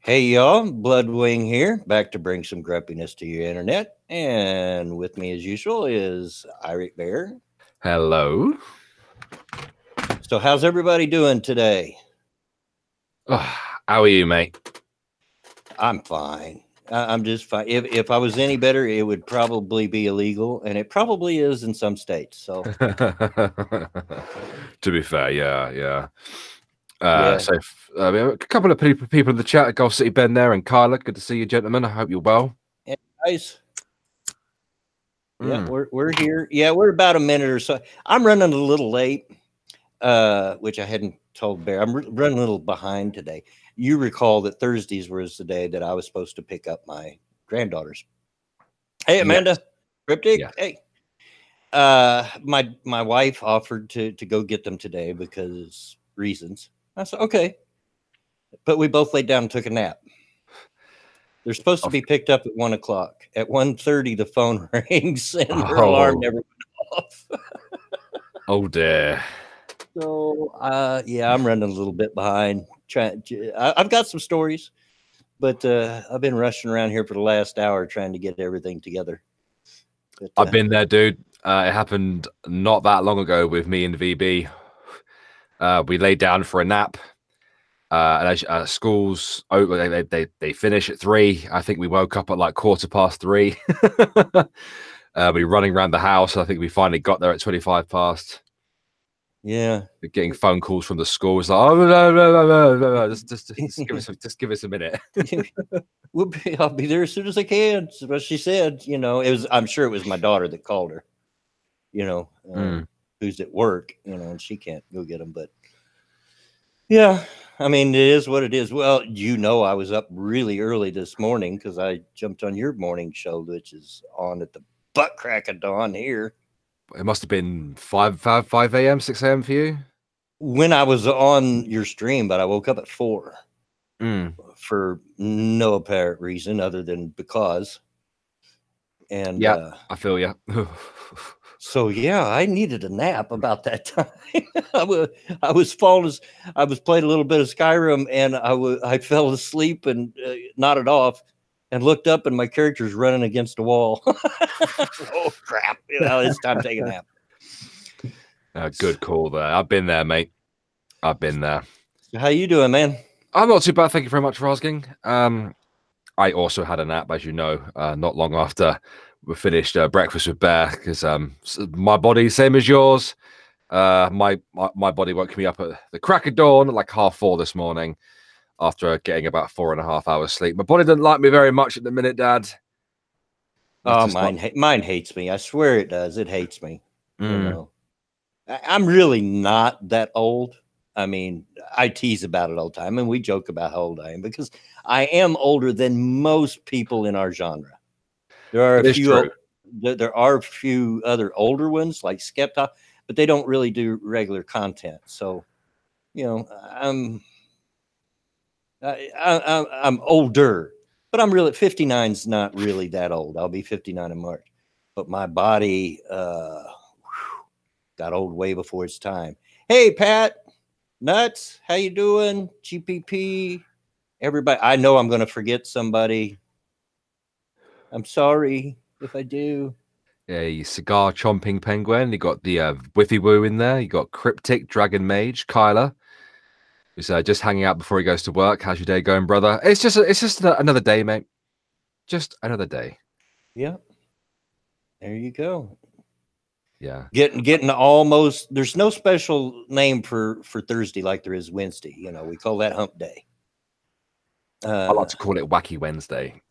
Hey y'all, Bloodwing here, back to bring some grumpiness to your internet. And with me as usual is Iric Bear. Hello. So how's everybody doing today? Oh, how are you, mate? I'm fine. I'm just fine. If I was any better, it would probably be illegal, and it probably is in some states. So To be fair, yeah. yeah, We have a couple of people in the chat, Gulf City Ben there and Kyla. Good to see you, gentlemen. I hope you're well. and guys. Yeah, Mm. we're here. Yeah, we're about a minute or so. I'm running a little late, which I hadn't told Bear. I'm running a little behind today. You recall that Thursdays was the day that I was supposed to pick up my granddaughters. Hey, Amanda, Yes. Cryptic. Yes. Hey, my wife offered to go get them today because reasons. I said okay, but we both laid down and took a nap. They're supposed to Of- be picked up at 1 o'clock. At 1:30, the phone rings and her alarm Oh, never went off. oh dear. So, yeah, I'm running a little bit behind. I've got some stories, but I've been rushing around here for the last hour trying to get everything together. But, I've been there, dude. It happened not that long ago with me and VB. We laid down for a nap. And schools, they finish at 3. I think we woke up at like 3:15. We were running around the house. I think we finally got there at 25 past. yeah, Getting phone calls from the school. It's like, oh, no. Just give us a minute. I'll be there as soon as I can. That's what she said. You know, it was. I'm sure it was my daughter that called her. You know, who's at work. You know, and she can't go get them. But yeah, I mean, it is what it is. Well, I was up really early this morning because I jumped on your morning show, which is on at the butt crack of dawn here. It must have been 5 a.m., 6 a.m. for you. When I was on your stream, but I woke up at 4 Mm. for no apparent reason other than because. And Yeah, I feel you. so yeah, I needed a nap about that time. I was falling I was playing a little bit of Skyrim and I fell asleep and nodded off and looked up and my character's running against a wall. Oh crap! It's time to take a nap. Good call there. I've been there, mate. I've been there. So how you doing, man? I'm not too bad. Thank you very much for asking. I also had a nap, as you know, not long after we finished breakfast with Bear, because my body, same as yours, my body woke me up at the crack of dawn, at like 4:30 this morning, after getting about 4.5 hours sleep. My body doesn't like me very much at the minute, Dad. Oh, mine hates me. I swear it does. It hates me. You know, I'm really not that old. I mean, I tease about it all the time, and we joke about how old I am because I am older than most people in our genre. There are a few. There are a few other older ones like Skepta, but they don't really do regular content. So, you know, I'm older, but I'm really 59's not really that old. I'll be 59 in March, but my body got old way before its time. Hey, Pat. Nuts, how you doing? GPP, everybody. I know I'm going to forget somebody. I'm sorry if I do. Yeah, you cigar chomping penguin. You got the Whiffy Woo in there. You got Cryptic Dragon Mage Kyla, who's just hanging out before he goes to work. How's your day going, brother? It's just another day, mate. Just another day. Yeah, there you go. Yeah, Getting almost. There's no special name for Thursday like there is Wednesday. You know, we call that Hump Day. I like to call it Wacky Wednesday.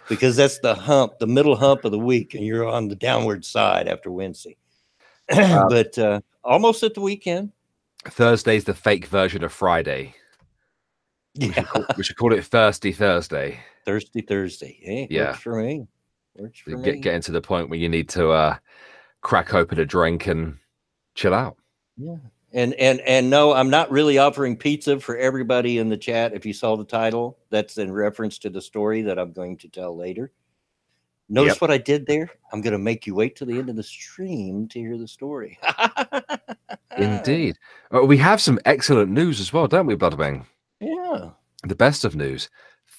Because that's the middle hump of the week, and you're on the downward side after Wednesday. But almost at the weekend. Thursday's the fake version of Friday. Yeah. We should call it Thirsty Thursday. Thirsty Thursday. Hey, Yeah. works for me. Works for me. Getting to the point where you need to crack open a drink and chill out. Yeah. And no, I'm not really offering pizza for everybody in the chat. If you saw the title, that's in reference to the story that I'm going to tell later. Notice what I did there? I'm going to make you wait till the end of the stream to hear the story. Indeed. We have some excellent news as well, don't we, Bloodbang? Yeah. the best of news.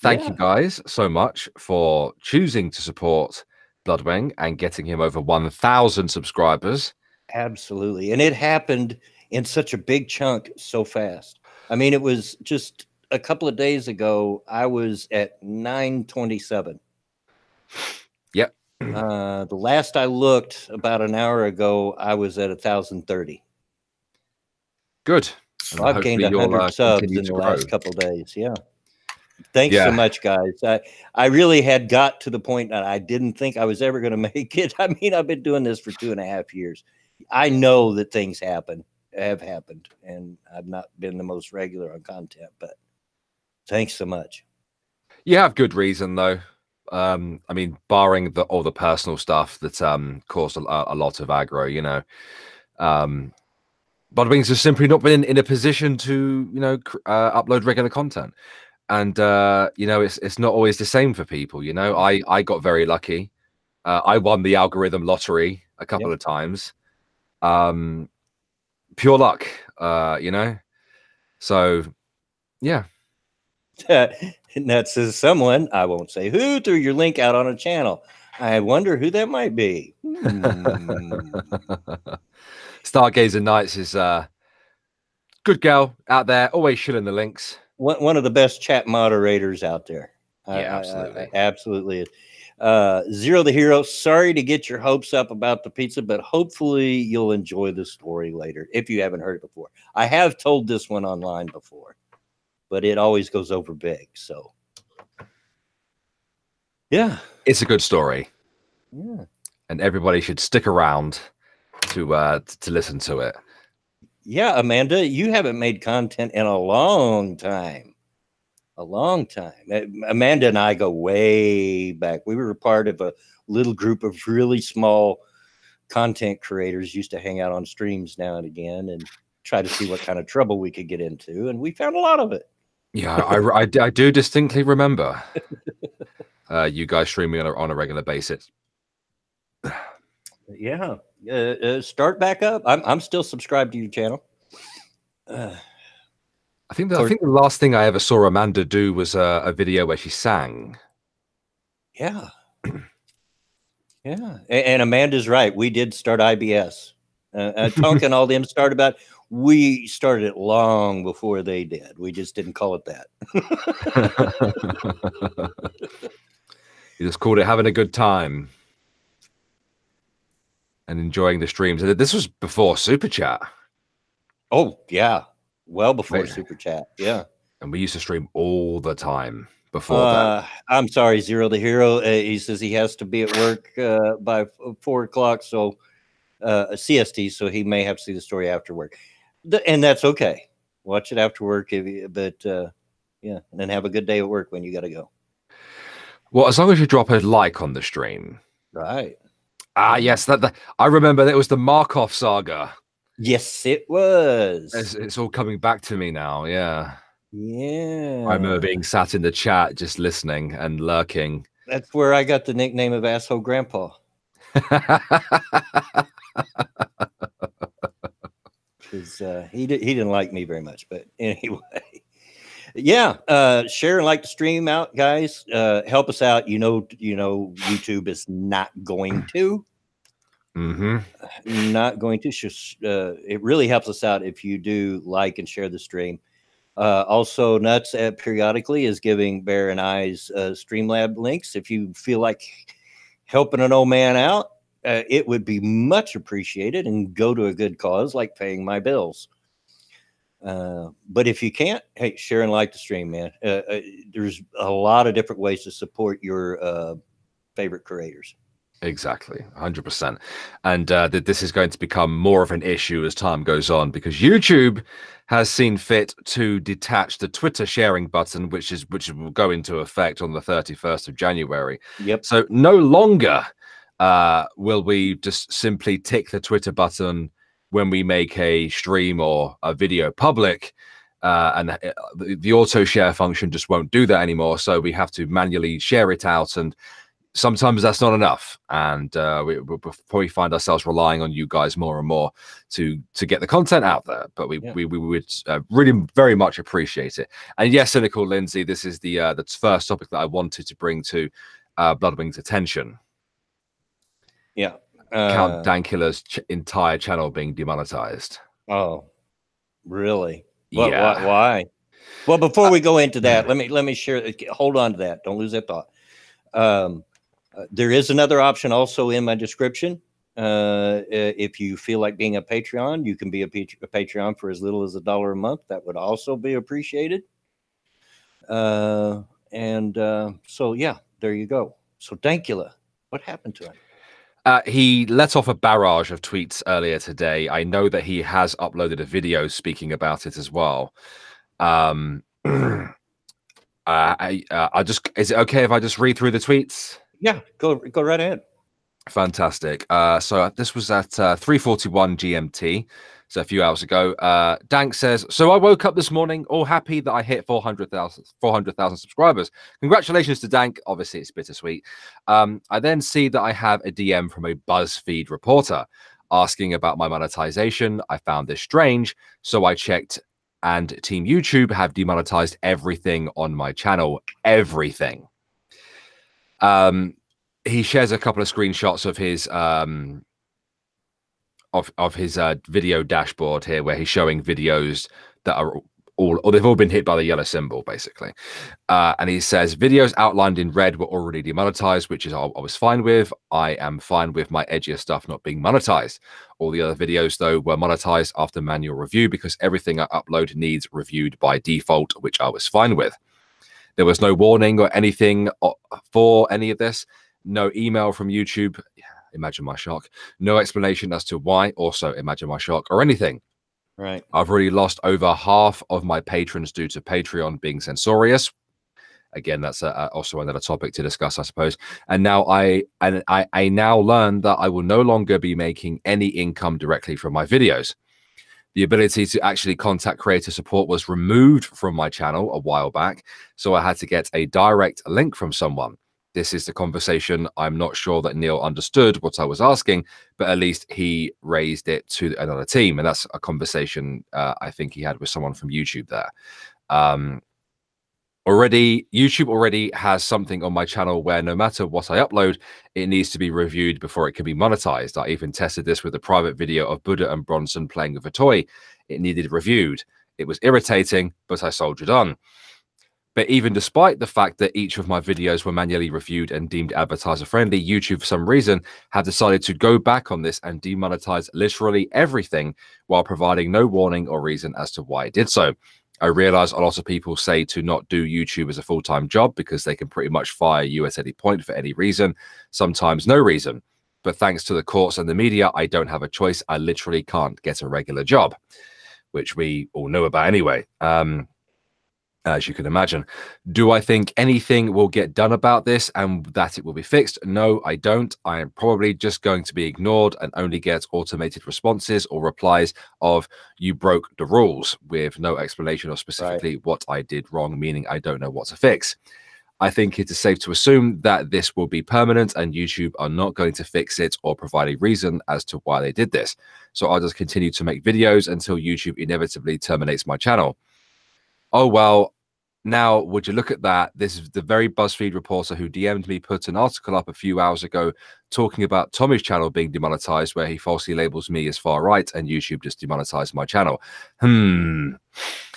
Thank you guys so much for choosing to support Bloodwing and getting him over 1,000 subscribers. Absolutely. And it happened in such a big chunk so fast. I mean, it was just a couple of days ago, I was at 927. Yep. The last I looked about an hour ago, I was at 1,030. Good. Well, I've gained 100 subs in the last couple of days. Yeah. Thanks so much, guys. I really had got to the point that I didn't think I was ever going to make it. I mean, I've been doing this for 2.5 years. I know that things have happened, and I've not been the most regular on content, but thanks so much. You have good reason, though. I mean, barring all the personal stuff that caused a lot of aggro, you know. Bloodwings has simply not been in a position to, you know, upload regular content. And you know, it's not always the same for people. You know, I got very lucky. I won the algorithm lottery a couple of times. Pure luck, you know. So, yeah. And that says someone, I won't say who, threw your link out on a channel. I wonder who that might be. Stargazer Nights is good girl out there, always shilling the links. One of the best chat moderators out there. Yeah, absolutely. Absolutely. Zero the Hero, sorry to get your hopes up about the pizza, but hopefully you'll enjoy the story later if you haven't heard it before. I have told this one online before, but it always goes over big. So, yeah. It's a good story. Yeah. And everybody should stick around to listen to it. Yeah, Amanda, you haven't made content in a long time. A long time. Amanda and I go way back. We were a part of a little group of really small content creators, used to hang out on streams now and again and try to see what kind of trouble we could get into. And we found a lot of it. Yeah, I do distinctly remember you guys streaming on a regular basis. Yeah. Start back up. I'm still subscribed to your channel. I think the last thing I ever saw Amanda do was a video where she sang. Yeah. Yeah. And Amanda's right. We did start IBS. Tonk and all them started about. We started it long before they did. We just didn't call it that. You just called it having a good time and enjoying the streams. This was before Super Chat. Oh, yeah. Well before Super Chat. Yeah. And we used to stream all the time before that. I'm sorry, Zero the Hero. He says he has to be at work by 4 o'clock. So CST. So he may have to see the story after work. And that's okay. Watch it after work. But yeah. And then have a good day at work when you got to go. Well, as long as you drop a like on the stream. Right. Yes. I remember that it was the Markov saga. Yes, it was. It's all coming back to me now. Yeah. Yeah. I remember being sat in the chat, just listening and lurking. That's where I got the nickname of Asshole Grandpa. Because he didn't like me very much. But anyway. Yeah. Share and like the stream out, guys. Help us out. You know, YouTube is not going to. Not going to. It really helps us out if you do like and share the stream. Also, Nuts periodically is giving Bear and I's Streamlab links. If you feel like helping an old man out, it would be much appreciated and go to a good cause like paying my bills. But if you can't, hey, share and like the stream, man. There's a lot of different ways to support your favorite creators. Exactly, 100%. And this is going to become more of an issue as time goes on, because YouTube has seen fit to detach the Twitter sharing button, which will go into effect on the 31st of January. Yep. So no longer will we just simply tick the Twitter button when we make a stream or a video public, and the auto share function just won't do that anymore. So we have to manually share it out, and sometimes that's not enough, and we'll probably find ourselves relying on you guys more and more to get the content out there. But we would really very much appreciate it. And yes, Cynical Lindsay, this is the first topic that I wanted to bring to Bloodwing's attention. Yeah, Count Dankula's entire channel being demonetized. Oh, really? What? Yeah. Why? Well, before we go into that, let me share. Hold on to that. Don't lose that thought. There is another option also in my description. If you feel like being a Patreon, you can be a Patreon for as little as $1 a month. That would also be appreciated. So yeah, there you go. So Dankula, what happened to him? He let off a barrage of tweets earlier today. I know that he has uploaded a video speaking about it as well. Is it okay if I just read through the tweets? Yeah, go right ahead. Fantastic. So this was at 3:41 GMT, so a few hours ago. Dank says, so I woke up this morning all happy that I hit 400,000 subscribers. Congratulations to Dank. Obviously, it's bittersweet. I then see that I have a DM from a BuzzFeed reporter asking about my monetization. I found this strange, so I checked, and Team YouTube have demonetized everything on my channel. Everything. He shares a couple of screenshots of his video dashboard here, where he's showing videos that are they've all been hit by the yellow symbol, basically. And he says videos outlined in red were already demonetized, which is I was fine with. I am fine with my edgier stuff not being monetized. All the other videos, though, were monetized after manual review because everything I upload needs reviewed by default, which I was fine with. There was no warning or anything for any of this. No email from YouTube. Imagine my shock. No explanation as to why. Also, imagine my shock, or anything. Right. I've already lost over half of my patrons due to Patreon being censorious. Again, that's also another topic to discuss, I suppose. And now I now learn that I will no longer be making any income directly from my videos. The ability to actually contact creator support was removed from my channel a while back, so I had to get a direct link from someone. This is the conversation. I'm not sure that Neil understood what I was asking, but at least he raised it to another team. And that's a conversation I think he had with someone from YouTube there. YouTube already has something on my channel where no matter what I upload, it needs to be reviewed before it can be monetized. I even tested this with a private video of Buddha and Bronson playing with a toy. It needed reviewed. It was irritating, but I soldiered on. But even despite the fact that each of my videos were manually reviewed and deemed advertiser friendly, YouTube, for some reason, have decided to go back on this and demonetize literally everything while providing no warning or reason as to why it did so. I realize a lot of people say to not do YouTube as a full-time job because they can pretty much fire you at any point for any reason, sometimes no reason. But thanks to the courts and the media, I don't have a choice. I literally can't get a regular job, which we all know about anyway. As you can imagine. Do I think anything will get done about this and that it will be fixed? No, I don't. I am probably just going to be ignored and only get automated responses or replies of "you broke the rules" with no explanation or specifically what I did wrong, meaning I don't know what to fix. I think it is safe to assume that this will be permanent and YouTube are not going to fix it or provide a reason as to why they did this. So I'll just continue to make videos until YouTube inevitably terminates my channel. Oh, well, now, would you look at that? This is the very BuzzFeed reporter who DM'd me, put an article up a few hours ago talking about Tommy's channel being demonetized, where he falsely labels me as far right and YouTube just demonetized my channel.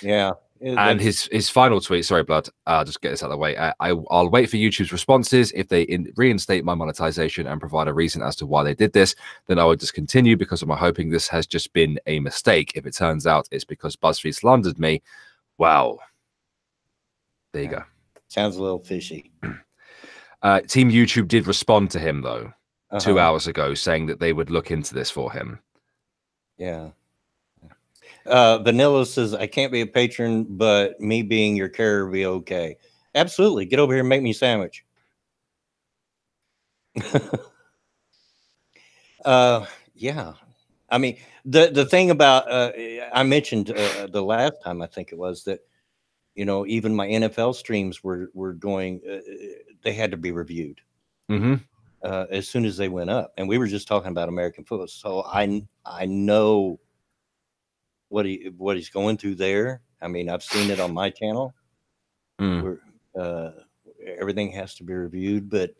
Yeah. And his final tweet, sorry, Blood, I'll just get this out of the way. I'll wait for YouTube's responses. If they reinstate my monetization and provide a reason as to why they did this, then I would just continue because I'm hoping this has just been a mistake. If it turns out it's because BuzzFeed slandered me, wow. There you go. Sounds a little fishy. Team YouTube did respond to him, though, 2 hours ago, saying that they would look into this for him. Yeah. Vanilla says, I can't be a patron, but me being your carrier will be okay. Absolutely. Get over here and make me a sandwich. Yeah. I mean, the thing about, I mentioned the last time, I think it was, that you know, even my NFL streams were going, they had to be reviewed. as soon as they went up. And we were just talking about American football, so I know what he's going through there. I mean, I've seen it on my channel. Where everything has to be reviewed, but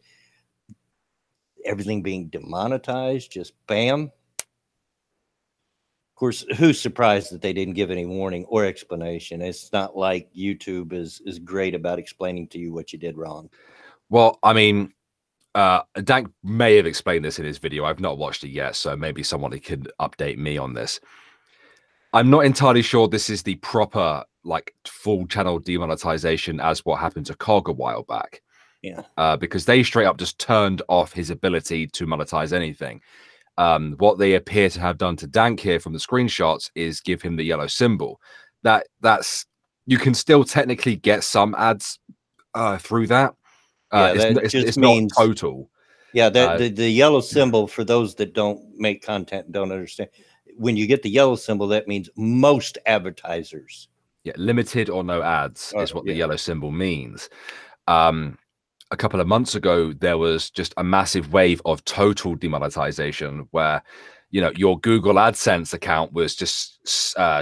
everything being demonetized, just bam. Of course, who's surprised that they didn't give any warning or explanation? It's not like YouTube is great about explaining to you what you did wrong. Well, I mean, Dank may have explained this in his video. I've not watched it yet, so maybe someone could update me on this. I'm not entirely sure this is the proper, like, full channel demonetization as what happened to Cog a while back. Yeah. Because they straight up just turned off his ability to monetize anything. What they appear to have done to Dank here from the screenshots is give him the yellow symbol. That's you can still technically get some ads through that. It's means, not total. Yeah, the yellow symbol, for those that don't make content and don't understand, when you get the yellow symbol, that means most advertisers. Yeah, limited or no ads is what the yellow symbol means. A couple of months ago, there was just a massive wave of total demonetization where, you know, your Google AdSense account was just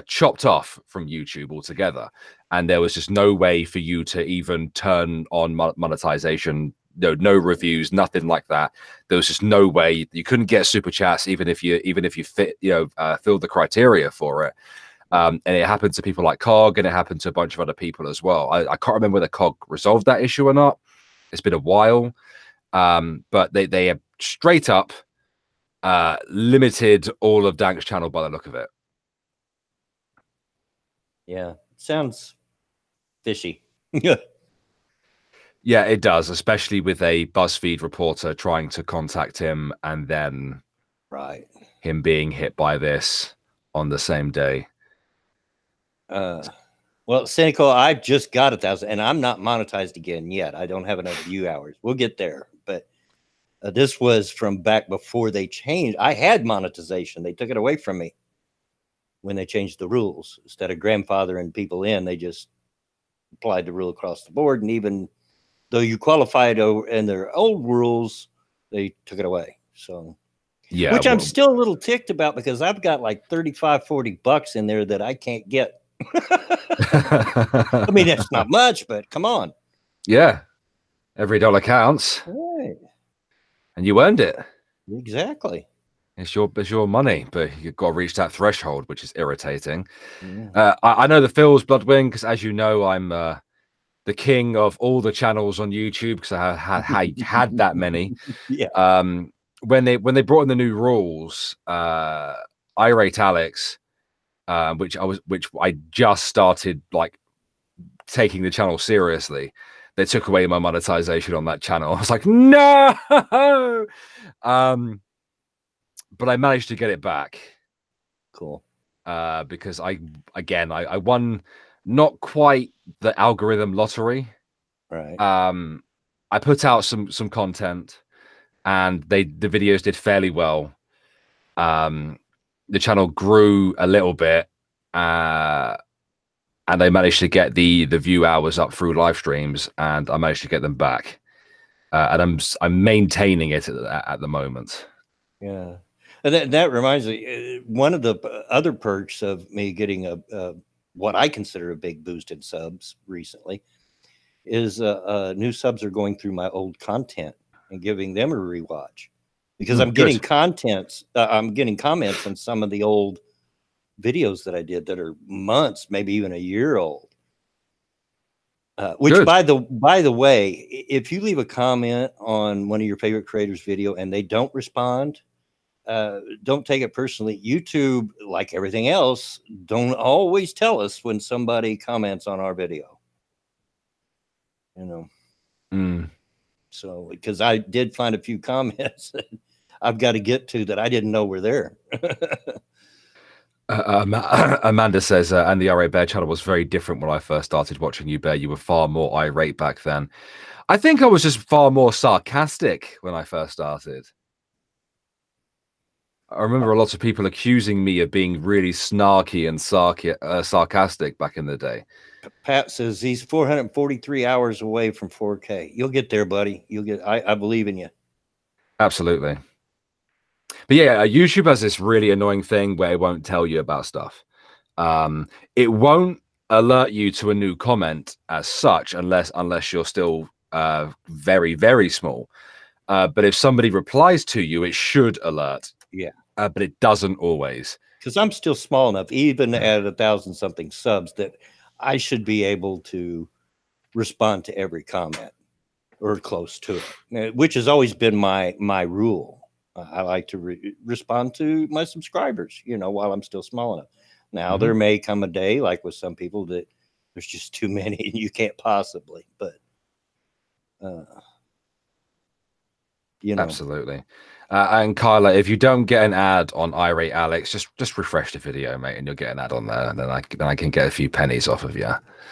chopped off from YouTube altogether. And there was just no way for you to even turn on monetization. No reviews, nothing like that. There was just no way. You couldn't get super chats even if you fit, filled the criteria for it. And it happened to people like Cog, and it happened to a bunch of other people as well. I can't remember whether Cog resolved that issue or not. It's been a while, but they have straight up limited all of Dank's channel by the look of it. Yeah, sounds fishy. Yeah, it does, especially with a BuzzFeed reporter trying to contact him and then him being hit by this on the same day. Well, Cynical, I've just got 1,000, and I'm not monetized again yet. I don't have enough view hours. We'll get there. But this was from back before they changed. I had monetization. They took it away from me when they changed the rules. Instead of grandfathering people in, they just applied the rule across the board. And even though you qualified in their old rules, they took it away. So, yeah, which I'm still a little ticked about, because I've got like $35-40 in there that I can't get. I mean, that's not much, but come on. Yeah, every dollar counts. Right. And you earned it. Exactly. It's your money, but you've got to reach that threshold, which is irritating. Yeah. I know the feels, Bloodwing, because as you know, I'm the king of all the channels on YouTube, because I had that many. Yeah. When they brought in the new rules, Irate Alex, which I just started like taking the channel seriously. They took away my monetization on that channel. I was like, no. But I managed to get it back. Cool. Because I won not quite the algorithm lottery. Right. I put out some content, and the videos did fairly well. The channel grew a little bit, and I managed to get the view hours up through live streams, and I managed to get them back. And I'm maintaining it at the moment. Yeah, and that reminds me, one of the other perks of me getting a what I consider a big boost in subs recently is new subs are going through my old content and giving them a rewatch, because I'm getting I'm getting comments on some of the old videos that I did that are months, maybe even a year old. Which by the way, if you leave a comment on one of your favorite creators' video and they don't respond, don't take it personally. YouTube, like everything else, don't always tell us when somebody comments on our video. You know. So, because I did find a few comments that I've got to get to that I didn't know were there. Amanda says, and the RA Bear channel was very different when I first started watching you, Bear. You were far more irate back then. I think I was just far more sarcastic when I first started. I remember a lot of people accusing me of being really snarky and sarcastic back in the day. Pat says he's 443 hours away from 4K. You'll get there, buddy. You'll get. I believe in you. Absolutely. But yeah, YouTube has this really annoying thing where it won't tell you about stuff. It won't alert you to a new comment as such unless you're still very, very small. But if somebody replies to you, it should alert. Yeah. But it doesn't always. Because I'm still small enough, even at 1,000-something subs, that I should be able to respond to every comment or close to it, which has always been my rule. I like to respond to my subscribers, while I'm still small enough. Now, there may come a day, like with some people, that there's just too many and you can't possibly, but Absolutely. And Kyla, if you don't get an ad on Irate Alex, just refresh the video, mate, and you'll get an ad on there, and then I can get a few pennies off of you.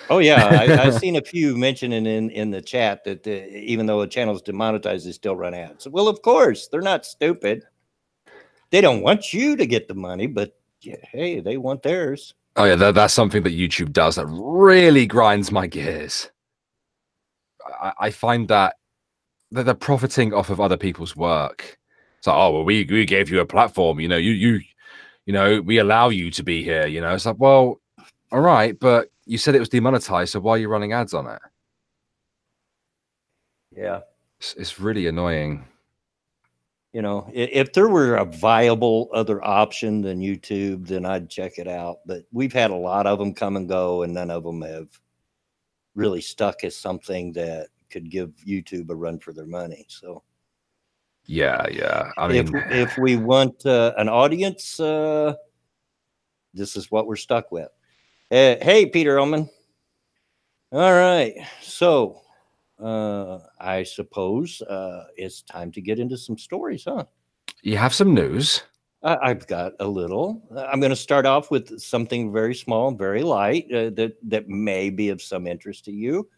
Oh yeah, I've seen a few mentioning in the chat that even though a channel's demonetized, they still run ads. Well, of course, they're not stupid. They don't want you to get the money, but yeah, hey, they want theirs. Oh yeah, that's something that YouTube does that really grinds my gears. I find that they're profiting off of other people's work. It's like, oh well, we gave you a platform, you we allow you to be here, It's like, well, all right, but you said it was demonetized, so why are you running ads on it? Yeah, it's really annoying. If there were a viable other option than YouTube, then I'd check it out. But we've had a lot of them come and go, and none of them have really stuck as something that could give YouTube a run for their money. So yeah. I mean, if we want an audience, this is what we're stuck with. Hey, Peter Ullman. All right, so I suppose it's time to get into some stories, huh? You have some news. I've got a little. I'm going to start off with something very small, very light, that may be of some interest to you.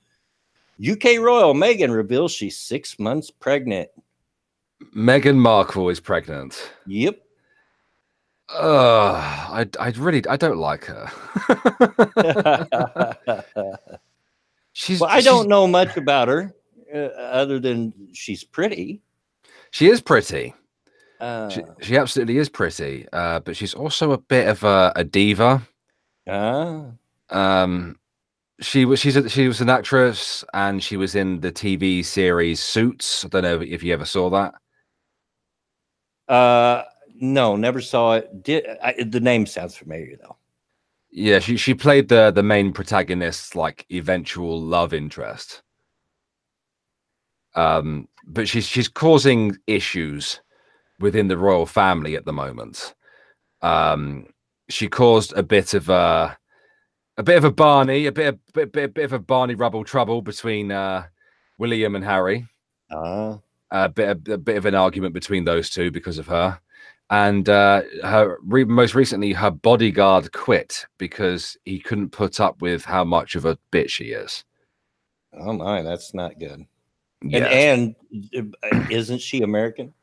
UK royal Meghan reveals she's 6 months pregnant. Meghan Markle is pregnant. Yep. I don't like her. I don't know much about her other than she's pretty. She is pretty. She absolutely is pretty. But she's also a bit of a diva. She was an actress, and she was in the TV series Suits. I don't know if you ever saw that. No, never saw it. The name sounds familiar though. Yeah, she played the main protagonist's like eventual love interest. But she's causing issues within the royal family at the moment. She caused a bit of a Barney, a bit of a Barney rubble trouble between William and Harry. A bit of an argument between those two because of her. And most recently, her bodyguard quit because he couldn't put up with how much of a bitch she is. Oh my, that's not good. Yeah. And isn't she American?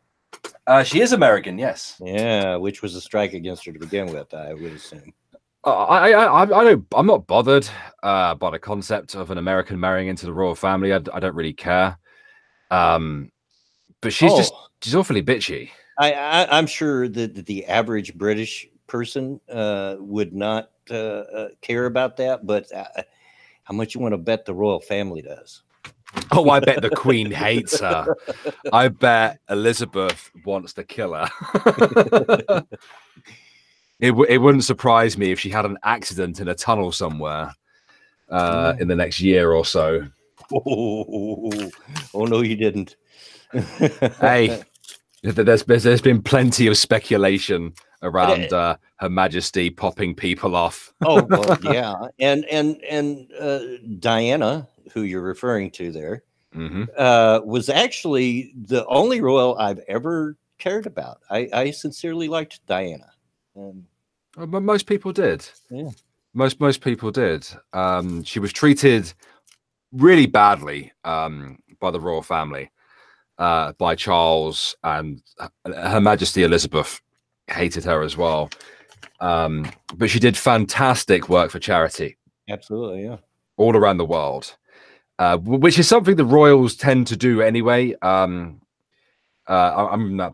She is American, yes. Yeah, which was a strike against her to begin with, I would assume. I'm not bothered by the concept of an American marrying into the royal family. I don't really care. But she's awfully bitchy. I'm sure that the average British person would not care about that, but how much you want to bet the royal family does? Oh, I bet the Queen hates her. I bet Elizabeth wants to kill her. It wouldn't surprise me if she had an accident in a tunnel somewhere in the next year or so. Oh no, you didn't. Hey. There's been plenty of speculation around Her Majesty popping people off. Oh well, yeah, and Diana, who you're referring to there, was actually the only royal I've ever cared about. I sincerely liked Diana. Most people did. Yeah, most people did. She was treated really badly by the royal family. By Charles, and Her Majesty Elizabeth hated her as well. But she did fantastic work for charity. Absolutely, yeah. All around the world, which is something the royals tend to do anyway. I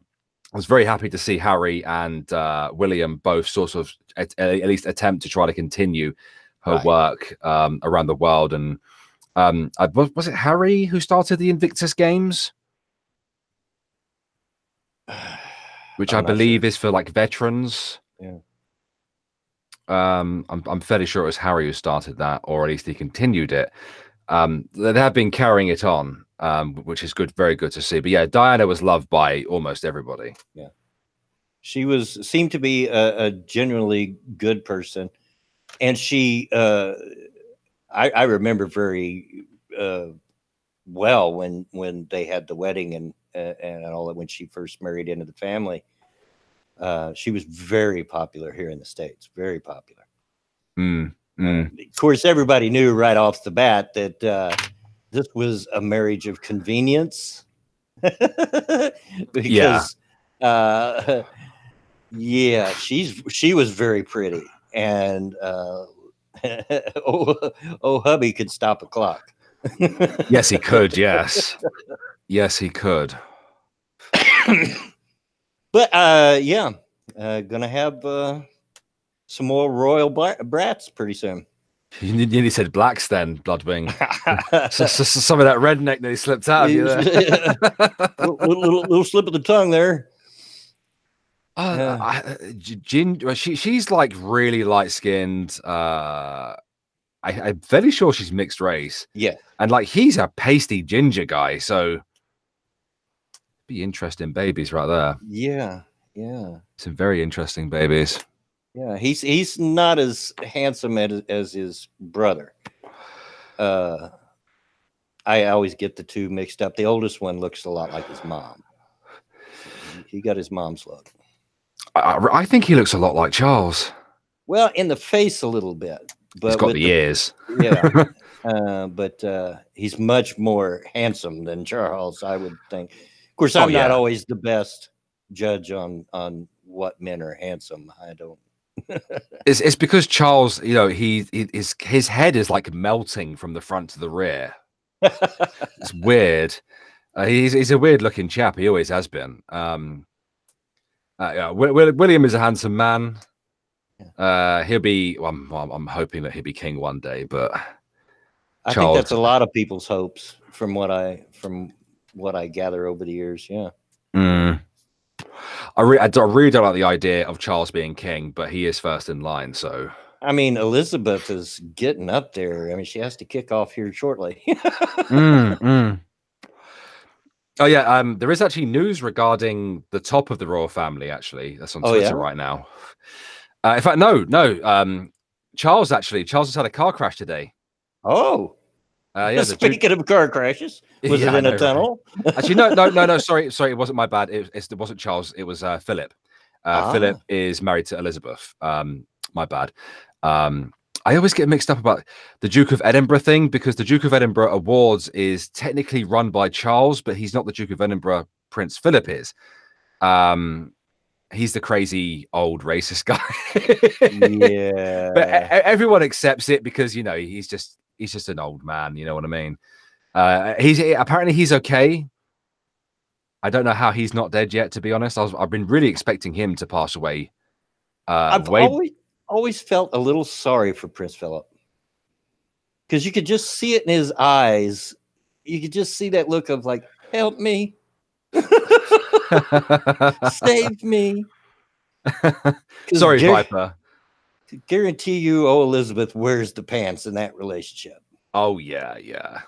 was very happy to see Harry and William both sort of at least attempt to try to continue her work around the world. And was it Harry who started the Invictus Games? Which I believe is for like veterans. Yeah. I'm fairly sure it was Harry who started that, or at least he continued it. They have been carrying it on, which is good, very good to see. But yeah, Diana was loved by almost everybody. Yeah, she seemed to be a genuinely good person, and she, I remember very well when they had the wedding and all that, when she first married into the family. She was very popular here in the States, very popular. Of course, everybody knew right off the bat that this was a marriage of convenience. Because she was very pretty, and hubby could stop a clock. Yes, he could. Yes, yes, he could. But gonna have some more royal brats pretty soon. You nearly said blacks then, Bloodwing. so some of that redneck that he slipped out of you there. little slip of the tongue there. She's like really light skinned. I'm fairly sure she's mixed race. Yeah, and like he's a pasty ginger guy, so be interesting babies right there. Yeah, some very interesting babies. Yeah, he's not as handsome as his brother. I always get the two mixed up. The oldest one looks a lot like his mom. He got his mom's look. I think he looks a lot like Charles. Well, in the face a little bit, but he's got the ears. Yeah, but he's much more handsome than Charles, I would think. Of course, I'm not always the best judge on what men are handsome. I don't. It's because Charles, you know, his head is like melting from the front to the rear. It's weird. He's a weird looking chap. He always has been. William is a handsome man. He'll be. Well, I'm hoping that he'll be king one day. But I think that's a lot of people's hopes, from what I gather over the years. Yeah. I really don't like the idea of Charles being king, but he is first in line. So I mean, Elizabeth is getting up there. I mean, she has to kick off here shortly. Oh yeah, there is actually news regarding the top of the royal family. Actually, that's on Twitter right now. In fact, no. Charles has had a car crash today. Oh, speaking of car crashes, was it in a tunnel? Right. Actually, no. Sorry, it wasn't my bad. It wasn't Charles. It was Philip. Philip is married to Elizabeth. My bad. I always get mixed up about the Duke of Edinburgh thing, because the Duke of Edinburgh Awards is technically run by Charles, but he's not the Duke of Edinburgh. Prince Philip is. He's the crazy old racist guy. Yeah, but everyone accepts it because, you know, he's just an old man. You know what I mean? Apparently he's okay. I don't know how he's not dead yet, to be honest. I've been really expecting him to pass away. I've always felt a little sorry for Prince Philip, because you could just see it in his eyes. You could just see that look of like, help me. Save me. Sorry, Viper. Guarantee you, Elizabeth wears the pants in that relationship. Oh yeah.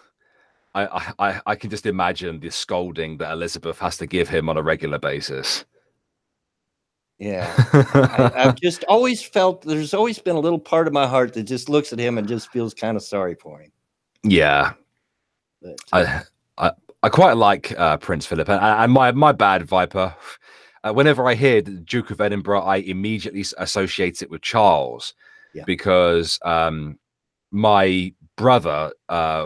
I can just imagine the scolding that Elizabeth has to give him on a regular basis. Yeah, I've just always felt there's always been a little part of my heart that just looks at him and just feels kind of sorry for him. Yeah, but, I quite like Prince Philip, and my bad, Viper. Whenever I hear the Duke of Edinburgh, I immediately associate it with Charles, because my brother,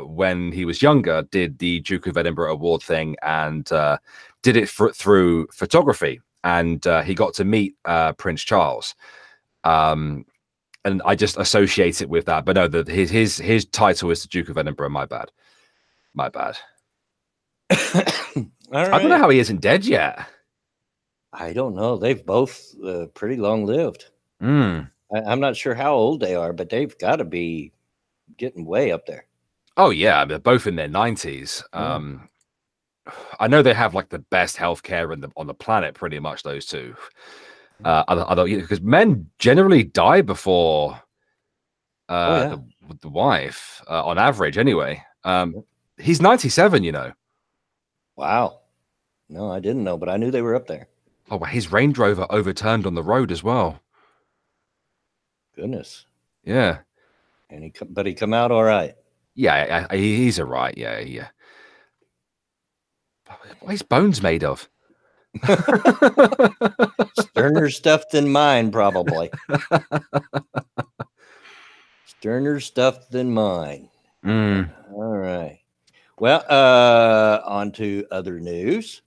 when he was younger, did the Duke of Edinburgh award thing and did it through photography, and he got to meet Prince Charles, and I just associate it with that. But no, his title is the Duke of Edinburgh. My bad. All right. I don't know how he isn't dead yet. I don't know. They've both pretty long lived. I'm not sure how old they are, but they've got to be getting way up there. Oh yeah, they're both in their 90s. I know they have like the best healthcare on the planet, pretty much those two. I don't, because men generally die before the wife, on average, anyway. He's 97, you know. Wow. No, I didn't know, but I knew they were up there. Oh, well, his Range Rover overturned on the road as well. Goodness. Yeah. And he come out all right. Yeah, he's all right. Yeah. What are his bones made of? Sterner stuff than mine, probably. Sterner stuff than mine. All right. Well, on to other news.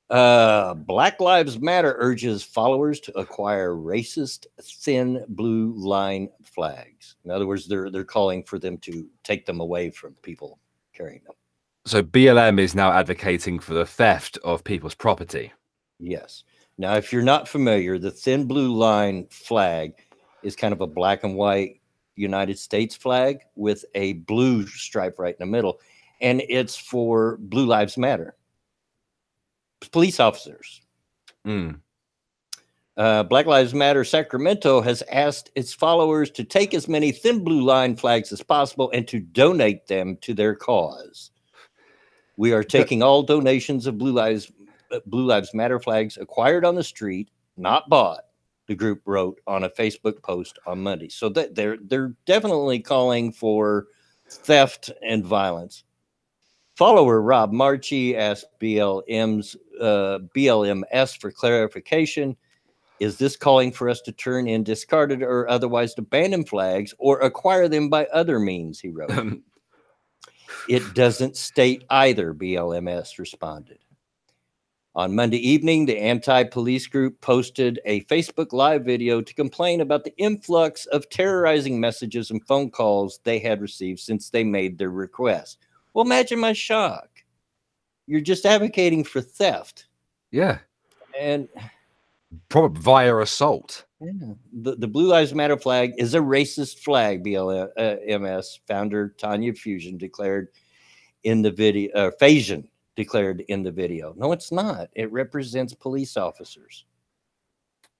Black Lives Matter urges followers to acquire racist thin blue line flags. In other words, they're calling for them to take them away from people carrying them. So BLM is now advocating for the theft of people's property. Yes. Now, if you're not familiar, the thin blue line flag is kind of a black and white United States flag with a blue stripe right in the middle. And it's for Blue Lives Matter. Police officers. Black Lives Matter Sacramento has asked its followers to take as many thin blue line flags as possible and to donate them to their cause. We are taking all donations of Blue Lives Matter flags acquired on the street, not bought, the group wrote on a Facebook post on Monday. So that they're definitely calling for theft and violence. Follower Rob Marchi asked BLMS for clarification. Is this calling for us to turn in discarded or otherwise abandoned flags or acquire them by other means, he wrote. It doesn't state either, BLMS responded. On Monday evening, the anti-police group posted a Facebook Live video to complain about the influx of terrorizing messages and phone calls they had received since they made their request. Well, imagine my shock. You're just advocating for theft. Yeah. And probably via assault. Yeah. The Blue Lives Matter flag is a racist flag, BLMS founder Tanya Fusion declared in the video. Fasion declared in the video. No, it's not. It represents police officers.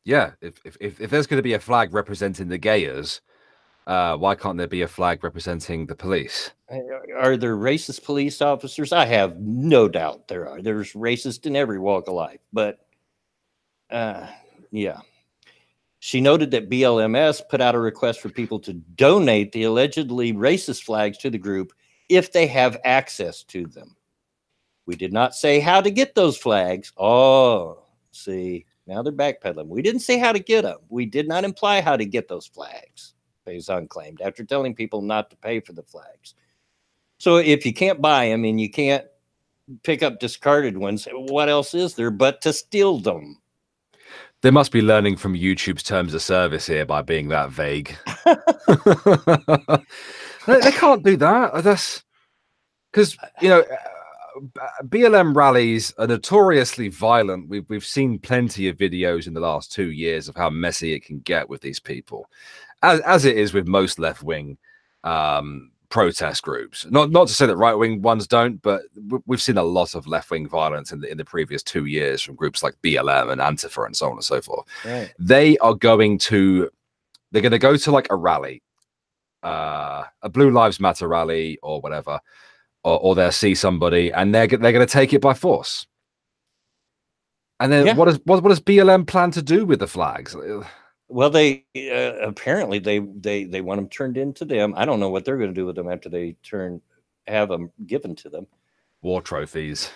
Yeah, if there's going to be a flag representing the gayers, why can't there be a flag representing the police? Are there racist police officers? I have no doubt there are. There's racist in every walk of life, but yeah. She noted that BLMS put out a request for people to donate the allegedly racist flags to the group if they have access to them. We did not say how to get those flags. Oh, see, now they're backpedaling. We didn't say how to get them. We did not imply how to get those flags, Faison claimed, after telling people not to pay for the flags. So if you can't buy them and you can't pick up discarded ones, what else is there but to steal them? They must be learning from YouTube's terms of service here by being that vague. They can't do that. That's because, you know, BLM rallies are notoriously violent. We've seen plenty of videos in the last 2 years of how messy it can get with these people, as it is with most left-wing protest groups. Not to say that right-wing ones don't, but we've seen a lot of left-wing violence in the previous 2 years from groups like BLM and Antifa and so on and so forth. Right. They're going to go to like a rally, a Blue Lives Matter rally or whatever, or they'll see somebody and they're going to take it by force. And then what does BLM plan to do with the flags? Well, they apparently they want them turned into them. I don't know what they're going to do with them after they have them given to them. War trophies.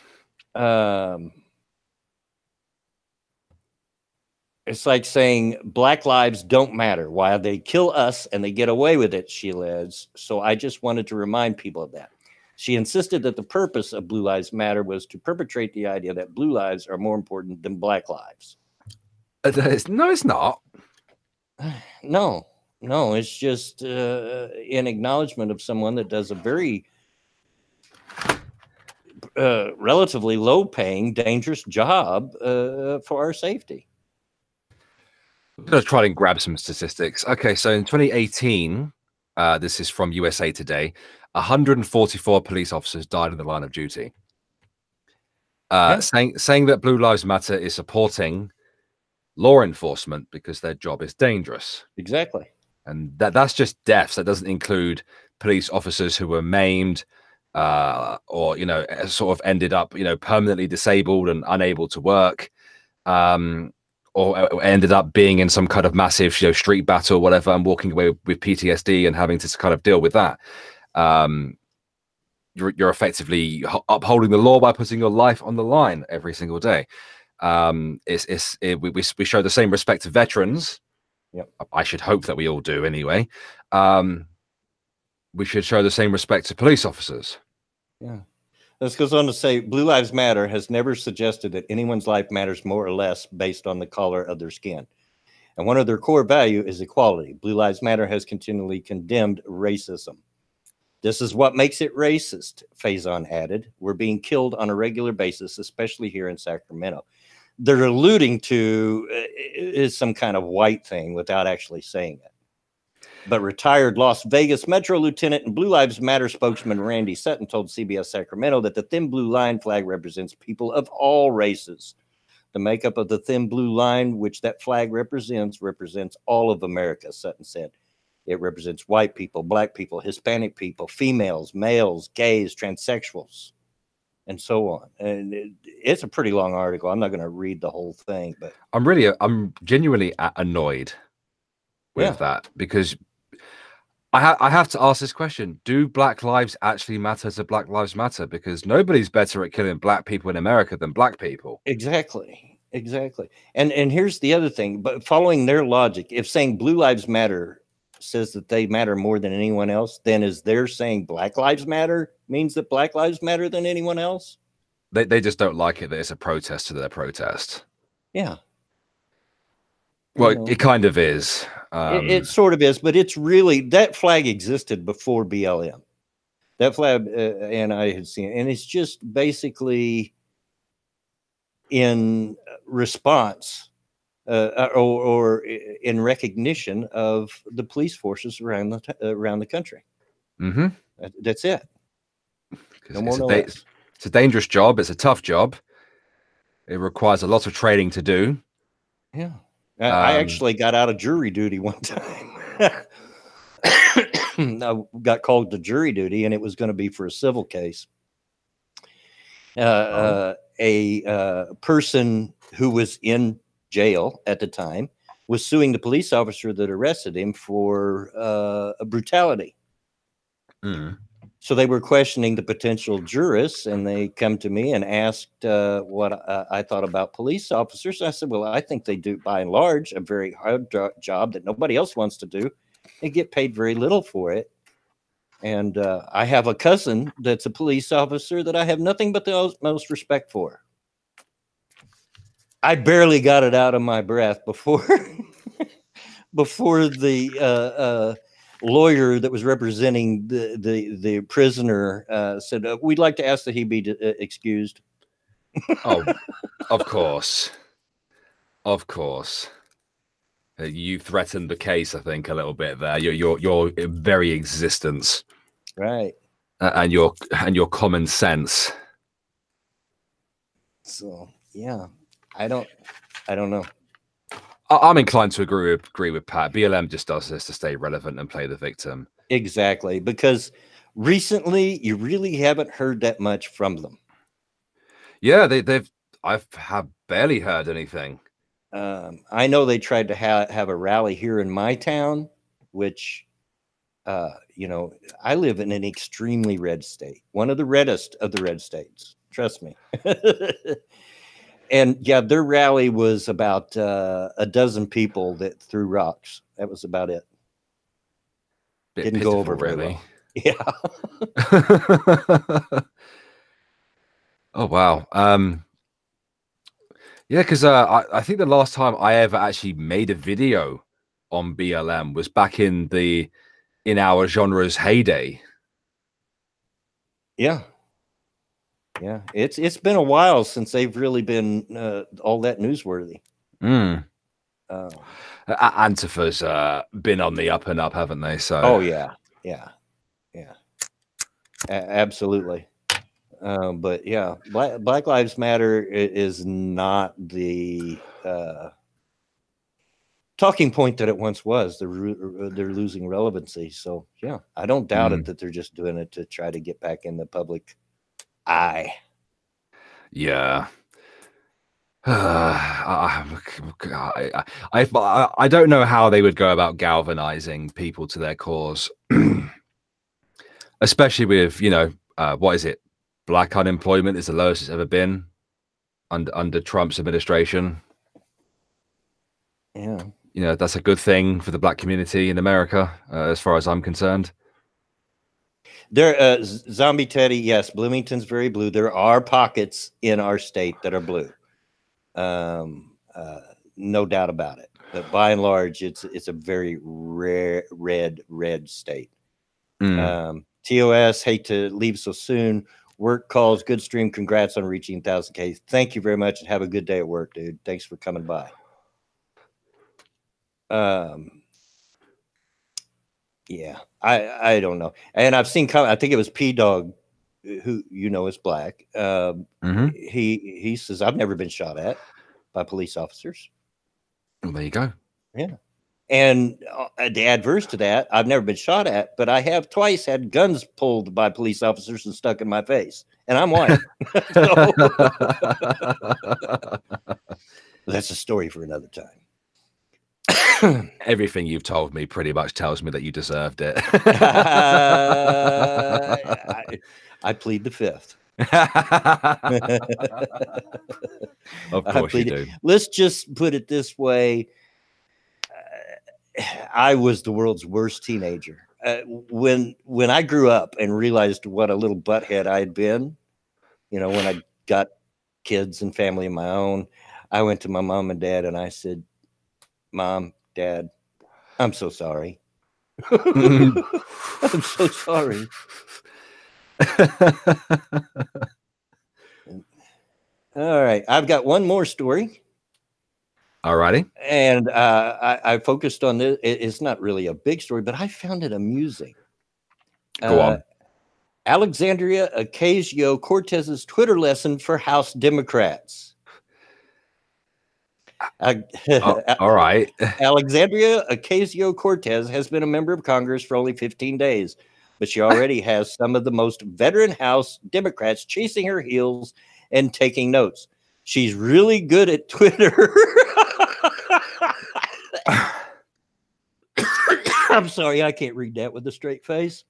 It's like saying Black lives don't matter. Why they kill us and they get away with it, she alleged. So I just wanted to remind people of that. She insisted that the purpose of Blue Lives Matter was to perpetrate the idea that blue lives are more important than black lives. No, it's not. No, it's just an acknowledgement of someone that does a very relatively low-paying, dangerous job for our safety. I'm going to try and grab some statistics. Okay, so in 2018, this is from USA Today, 144 police officers died in the line of duty. Saying that Blue Lives Matter is supporting law enforcement because their job is dangerous. Exactly. And that's just deaths. That doesn't include police officers who were maimed or, you know, sort of ended up, you know, permanently disabled and unable to work, or ended up being in some kind of massive, you know, street battle or whatever, and walking away with PTSD and having to kind of deal with that. You're effectively upholding the law by putting your life on the line every single day. We show the same respect to veterans. Yep. I should hope that we all do anyway. We should show the same respect to police officers. Yeah. This goes on to say, Blue Lives Matter has never suggested that anyone's life matters more or less based on the color of their skin. And one of their core value is equality. Blue Lives Matter has continually condemned racism. This is what makes it racist, Faison added. We're being killed on a regular basis, especially here in Sacramento. They're alluding to is some kind of white thing without actually saying it. But retired Las Vegas Metro Lieutenant and Blue Lives Matter spokesman Randy Sutton told CBS Sacramento that the thin blue line flag represents people of all races. The makeup of the thin blue line, which that flag represents all of America, Sutton said. It represents white people, black people, Hispanic people, females, males, gays, transsexuals, and so on. And it's a pretty long article. I'm not going to read the whole thing, but I'm genuinely annoyed with that, because I have to ask this question: do Black lives actually matter to Black Lives Matter? Because nobody's better at killing black people in America than black people. Exactly. And here's the other thing. But following their logic, if saying Blue Lives Matter says that they matter more than anyone else, then is they're saying Black Lives Matter means that Black Lives matter than anyone else? They just don't like it that it's a protest to their protest. Yeah. Well, it kind of is. It sort of is, but it's really, that flag existed before BLM. That flag, and I had seen it, and it's just basically in response or in recognition of the police forces around the country. Mm-hmm. That's it. No more, no less. It's a dangerous job. It's a tough job. It requires a lot of training to do. Yeah. I actually got out of jury duty one time. I got called to jury duty, and it was going to be for a civil case. A person who was in jail at the time was suing the police officer that arrested him for a brutality. Mm. So they were questioning the potential jurists, and they come to me and asked what I thought about police officers. I said, well, I think they do, by and large, a very hard job that nobody else wants to do. They get paid very little for it. And I have a cousin that's a police officer that I have nothing but the most respect for. I barely got it out of my breath before the lawyer that was representing the prisoner said, we'd like to ask that he be excused. Oh, of course. You threatened the case, I think, a little bit there. Your very existence, right, and your common sense. So yeah, I don't know. I'm inclined to agree with Pat. BLM just does this to stay relevant and play the victim. Exactly, because recently you really haven't heard that much from them. Yeah, I've barely heard anything. I know they tried to have a rally here in my town, which, you know, I live in an extremely red state, one of the reddest of the red states. Trust me. And yeah, their rally was about a dozen people that threw rocks. That was about it. Didn't go over very well. Yeah. Oh wow. Yeah, because I think the last time I ever actually made a video on BLM was back in our genre's heyday. Yeah. Yeah. It's been a while since they've really been all that newsworthy. Antifa's been on the up and up, haven't they? So. Oh yeah. Absolutely. But yeah, Black Lives Matter is not the talking point that it once was. They're losing relevancy. So yeah, I don't doubt it that they're just doing it to try to get back in the public eye. Yeah. I don't know how they would go about galvanizing people to their cause, especially with, what is it? Black unemployment is the lowest it's ever been under Trump's administration. Yeah. That's a good thing for the black community in America, as far as I'm concerned. There, Zombie Teddy, yes, Bloomington's very blue. There are pockets in our state that are blue. No doubt about it. But by and large, it's a very rare red state. TOS, hate to leave so soon. Work calls, good stream. Congrats on reaching 1,000K. Thank you very much, and have a good day at work, dude. Thanks for coming by. Yeah, I don't know. And I've seen, I think it was P-Dog, who is black. He says, I've never been shot at by police officers. Well, there you go. Yeah. And the adverse to that, I've never been shot at, but I have twice had guns pulled by police officers and stuck in my face. And I'm white. That's a story for another time. Everything you've told me pretty much tells me that you deserved it. I plead the fifth. Of course you do. Let's just put it this way. I was the world's worst teenager. When I grew up and realized what a little butthead I had been, when I got kids and family of my own, I went to my mom and dad and I said, Mom, Dad, I'm so sorry. I'm so sorry. All right. I've got one more story. Alrighty. And I focused on this. It's not really a big story, but I found it amusing. Go on. Alexandria Ocasio-Cortez's Twitter lesson for House Democrats. All right. Alexandria Ocasio-Cortez has been a member of Congress for only 15 days, but she already has some of the most veteran House Democrats chasing her heels and taking notes. She's really good at Twitter. I'm sorry, I can't read that with a straight face.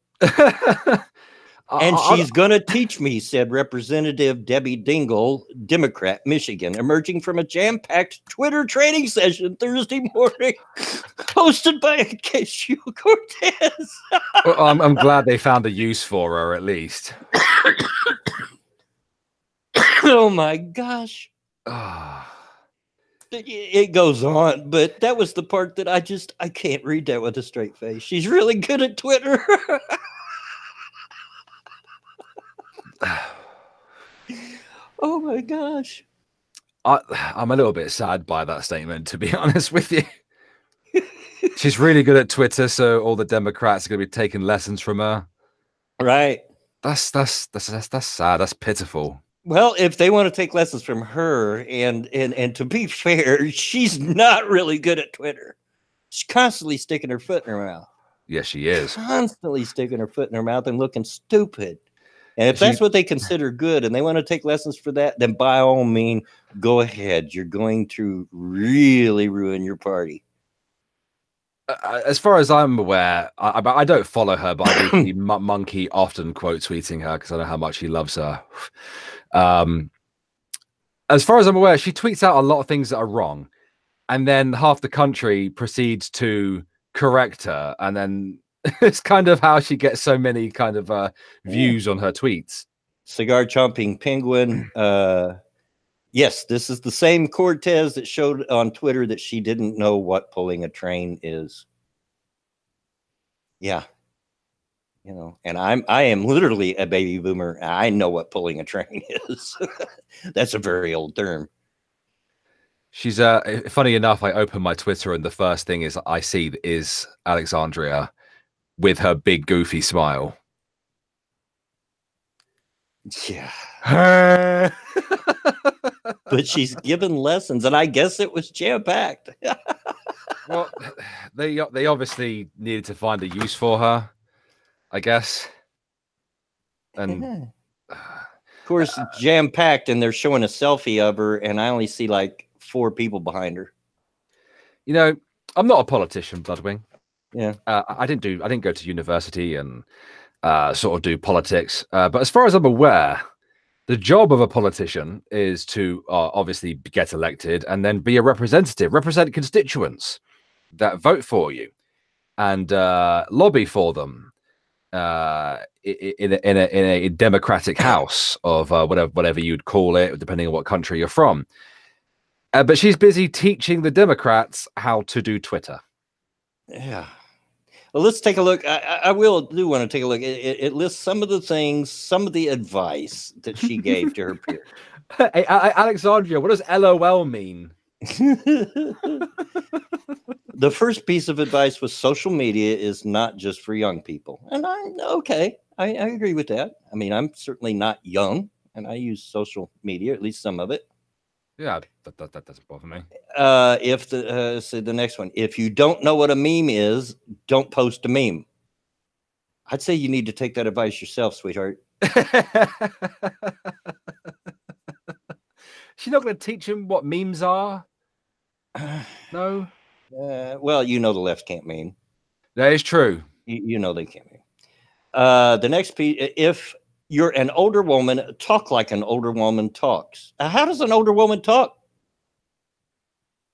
And she's going to teach me, said Representative Debbie Dingell, Democrat, Michigan, emerging from a jam-packed Twitter training session Thursday morning, hosted by Ocasio-Cortez. Well, I'm glad they found a use for her, at least. Oh, my gosh. It goes on, but that was the part that I can't read that with a straight face. She's really good at Twitter. Oh my gosh. I'm a little bit sad by that statement, to be honest with you. She's really good at Twitter, so all the Democrats are going to be taking lessons from her. Right. That's sad. That's pitiful. Well, if they want to take lessons from her, and to be fair, she's not really good at Twitter. She's constantly sticking her foot in her mouth. Yes, she is. Constantly sticking her foot in her mouth and looking stupid. And if that's what they consider good and they want to take lessons for that, then by all means, go ahead. You're going to really ruin your party. As far as I'm aware, I don't follow her, but I do see Monkey often quote tweeting her because I know how much he loves her. As far as I'm aware, she tweets out a lot of things that are wrong. And then half the country proceeds to correct her. And then it's kind of how she gets so many kind of views on her tweets. Cigar chomping penguin. Yes, this is the same Cortez that showed on Twitter that she didn't know what pulling a train is. Yeah. You know, and I am literally a baby boomer. I know what pulling a train is. That's a very old term. She's funny enough, I open my Twitter and the first thing is I see is Alexandria with her big goofy smile. Yeah. But she's given lessons, and I guess it was jam-packed. Well, they obviously needed to find a use for her, I guess. And of course, jam-packed, and they're showing a selfie of her, and I only see like 4 people behind her. You know, I'm not a politician, Bloodwing. Yeah. I didn't go to university and sort of do politics. But as far as I'm aware, the job of a politician is to obviously get elected and then be a representative, represent constituents that vote for you and lobby for them in a democratic house of whatever you'd call it, depending on what country you're from. But she's busy teaching the Democrats how to do Twitter. Yeah. Well, let's take a look. I do want to take a look. It lists some of the things, some of the advice that she gave to her peers. Hey, Alexandria, what does LOL mean? The first piece of advice was social media is not just for young people. And I agree with that. I mean, I'm certainly not young, and I use social media, at least some of it. Yeah, that doesn't bother me. So the next one, if you don't know what a meme is, don't post a meme. I'd say you need to take that advice yourself, sweetheart. She's not going to teach him what memes are. No. Well, you know the left can't meme. That is true. You know they can't meme. The next piece, if you're an older woman, talk like an older woman talks. How does an older woman talk?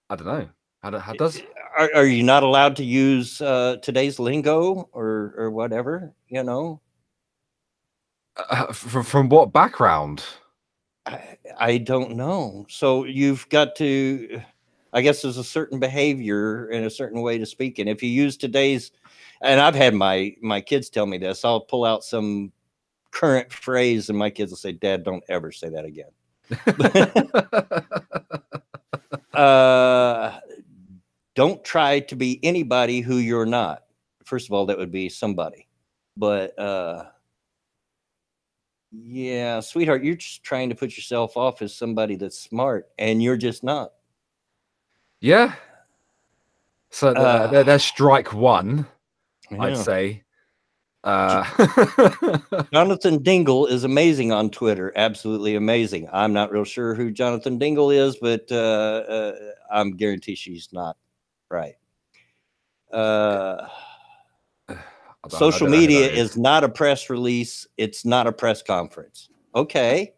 I don't know. How does? Are you not allowed to use today's lingo or whatever? You know. From what background? I don't know. So you've got to. I guess there's a certain behavior and a certain way to speak, and if you use today's, and I've had my kids tell me this, I'll pull out some current phrase and my kids will say, Dad, don't ever say that again. Don't try to be anybody who you're not. First of all, that would be somebody, but yeah, sweetheart, you're just trying to put yourself off as somebody that's smart, and you're just not. Yeah. So there's strike one, yeah. I'd say. Jonathan Dingle is amazing on Twitter. Absolutely amazing. I'm not real sure who Jonathan Dingle is, but I'm guaranteed she's not right. Social media is not a press release. It's not a press conference. Okay.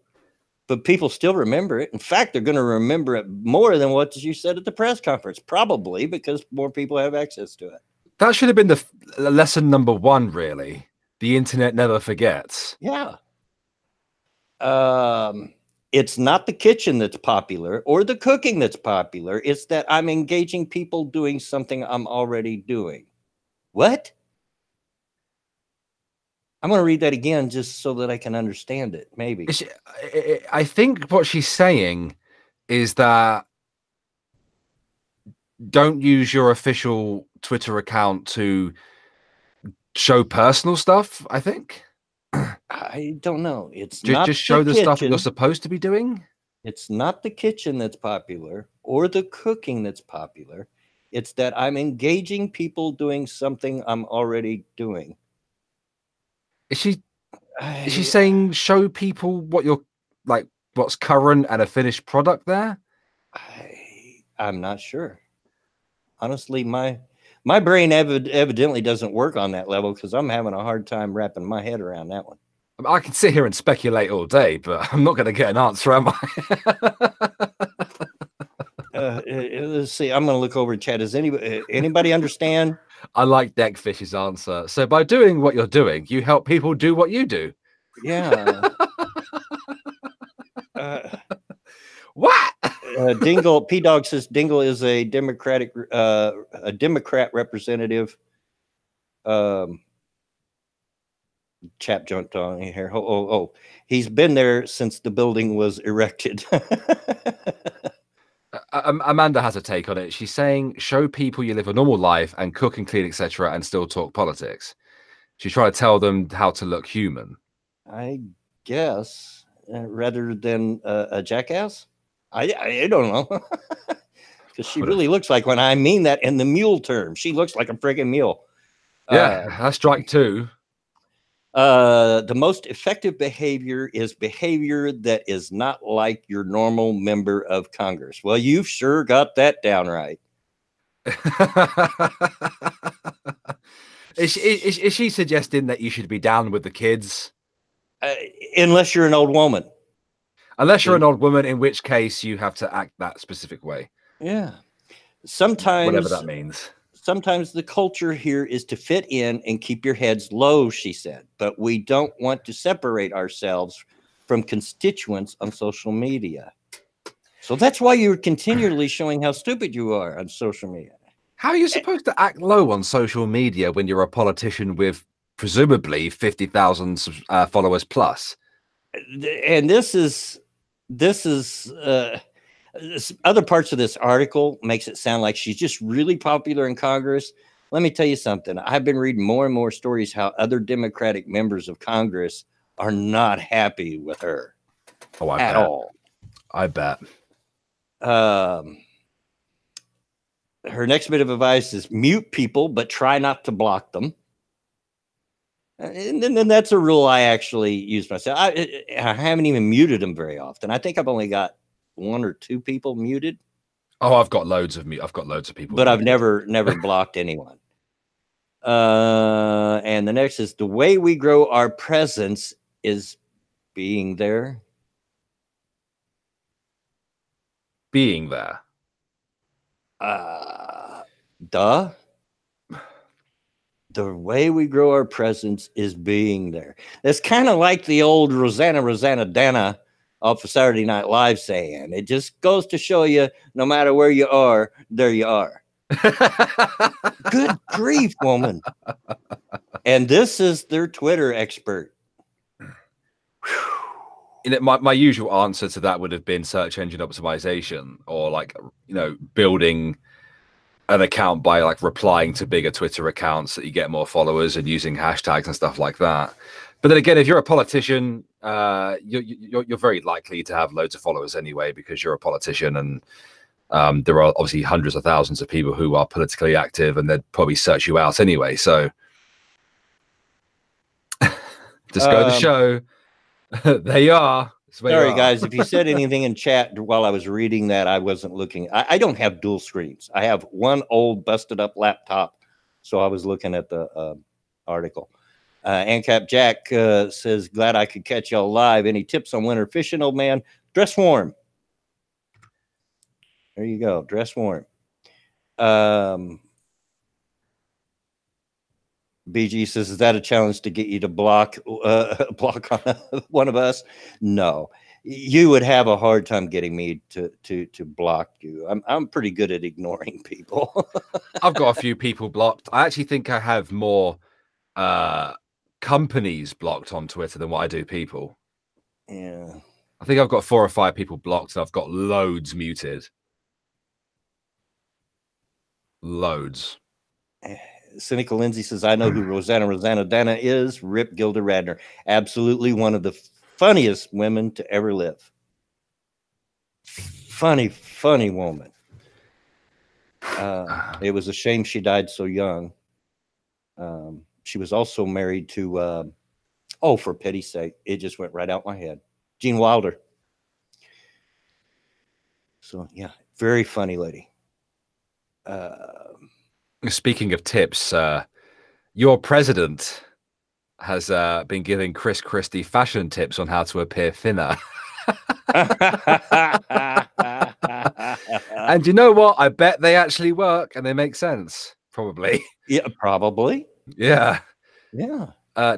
But people still remember it. In fact, they're going to remember it more than what you said at the press conference, probably because more people have access to it. That should have been the lesson number 1, really. The internet never forgets. Yeah. It's not the kitchen that's popular or the cooking that's popular. It's that I'm engaging people doing something I'm already doing. What? I'm going to read that again just so that I can understand it, maybe. I think what she's saying is that don't use your official Twitter account to show personal stuff, I think. I don't know. It's just show the stuff that you're supposed to be doing. It's not the kitchen that's popular or the cooking that's popular. It's that I'm engaging people doing something I'm already doing. Is she saying show people what you're like, what's current and a finished product there? I'm not sure. Honestly, my brain evidently doesn't work on that level because I'm having a hard time wrapping my head around that one. I can sit here and speculate all day, but I'm not going to get an answer, am I? Let's see. I'm going to look over at chat. Does anybody understand? I like Deckfish's answer. So by doing what you're doing, you help people do what you do. Yeah. What? Dingle P Dog says Dingle is a Democrat representative. Chap jumped on here. Oh. He's been there since the building was erected. Amanda has a take on it. She's saying, show people you live a normal life and cook and clean, etc., and still talk politics. She's trying to tell them how to look human. I guess, rather than a jackass. I don't know. Because she really looks like one. I mean that in the mule term. She looks like a friggin' mule. Yeah, that's strike two. The most effective behavior is behavior that is not like your normal member of Congress. Well, you've sure got that down right. Is she suggesting that you should be down with the kids? Unless you're an old woman. Unless you're an old woman, in which case you have to act that specific way. Yeah. Sometimes, whatever that means. Sometimes the culture here is to fit in and keep your heads low, she said. But we don't want to separate ourselves from constituents on social media. So that's why you're continually showing how stupid you are on social media. How are you supposed to act low on social media when you're a politician with presumably 50,000 followers plus? And this is other parts of this article makes it sound like she's just really popular in Congress. Let me tell you something. I've been reading more and more stories how other Democratic members of Congress are not happy with her at all. I bet. Her next bit of advice is mute people, but try not to block them. And then that's a rule I actually use myself. I haven't even muted them very often. I think I've only got 1 or 2 people muted. Oh, I've got loads of people, but I've never blocked anyone. And the next is the way we grow our presence is being there. Being there. Duh. The way we grow our presence is being there. That's kind of like the old Rosanna Dana off of Saturday Night Live saying, it just goes to show you, no matter where you are, there you are. Good grief, woman. And this is their Twitter expert. My usual answer to that would have been search engine optimization, or building an account by replying to bigger Twitter accounts that you get more followers and using hashtags and stuff like that. But then again, if you're a politician, you're very likely to have loads of followers anyway, because you're a politician, and there are obviously hundreds of thousands of people who are politically active, and they'd probably search you out anyway. So just go to the show. There you are. Sorry, guys. If you said anything in chat while I was reading that, I wasn't looking. I don't have dual screens. I have one old busted up laptop. So I was looking at the article. ANCAP Jack says, glad I could catch y'all live. Any tips on winter fishing, old man? Dress warm. There you go. Dress warm. BG says, is that a challenge to get you to block on one of us? No, you would have a hard time getting me to block you. I'm pretty good at ignoring people. I've got a few people blocked. I actually think I have more companies blocked on Twitter than what I do people. Yeah. I think I've got 4 or 5 people blocked, and I've got loads muted. Loads. Cynical Lindsay says, I know who Rosanna Dana is. Rip Gilda Radner. Absolutely one of the funniest women to ever live. Funny woman. It was a shame she died so young. She was also married to, for pity's sake, it just went right out my head. Gene Wilder. So, yeah, very funny lady. Speaking of tips, your president has been giving Chris Christie fashion tips on how to appear thinner. And you know what? I bet they actually work and they make sense. Probably. Yeah, probably. Yeah. Yeah.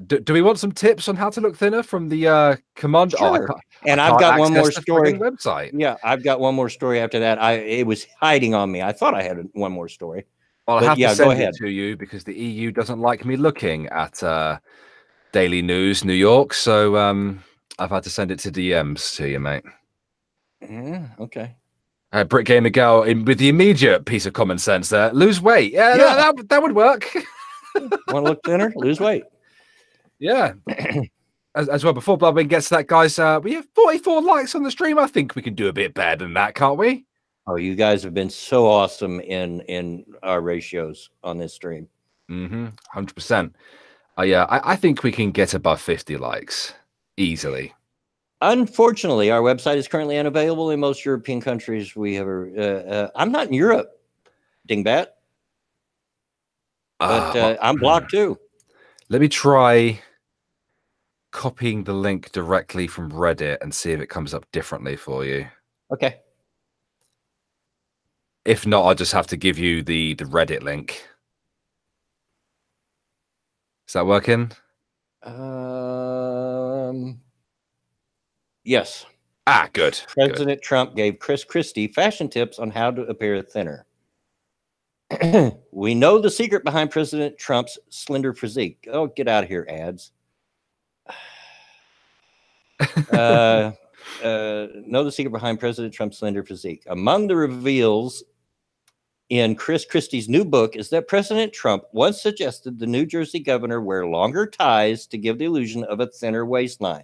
Do we want some tips on how to look thinner from the command? Sure. I've got one more story. Website. Yeah, I've got one more story after that. It was hiding on me. I thought I had one more story. Well, I have to send it to you because the EU doesn't like me looking at Daily News, New York. So I've had to send it to DMs to you, mate. Yeah, okay. Brick Gamer Girl with the immediate piece of common sense there. Lose weight. Yeah. That would work. Want to look thinner? Lose weight. Yeah. As well, before Bloodwing gets to that, guys, we have 44 likes on the stream. I think we can do a bit better than that, can't we? Oh, you guys have been so awesome in our ratios on this stream. 100%. Yeah, I think we can get above 50 likes easily. Unfortunately, our website is currently unavailable in most European countries. We have I'm not in Europe, dingbat. But I'm blocked too. Let me try copying the link directly from Reddit and see if it comes up differently for you. Okay. If not, I'll just have to give you the Reddit link. Is that working? Yes. Good. President Trump gave Chris Christie fashion tips on how to appear thinner. We know the secret behind President Trump's slender physique. Oh, get out of here, ads. Know the secret behind President Trump's slender physique. Among the reveals in Chris Christie's new book is that President Trump once suggested the New Jersey governor wear longer ties to give the illusion of a thinner waistline.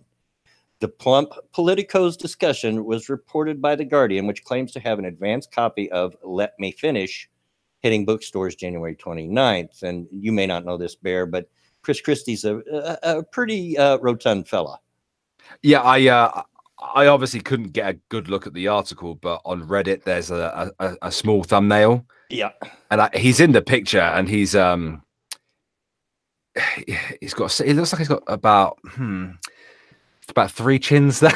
The plump Politico's discussion was reported by The Guardian, which claims to have an advanced copy of Let Me Finish, hitting bookstores January 29th. And you may not know this, Bear, but Chris Christie's a pretty rotund fella. Yeah, I obviously couldn't get a good look at the article, but on Reddit there's a small thumbnail. Yeah, and he's in the picture, and he's got. It looks like he's got about 3 chins there.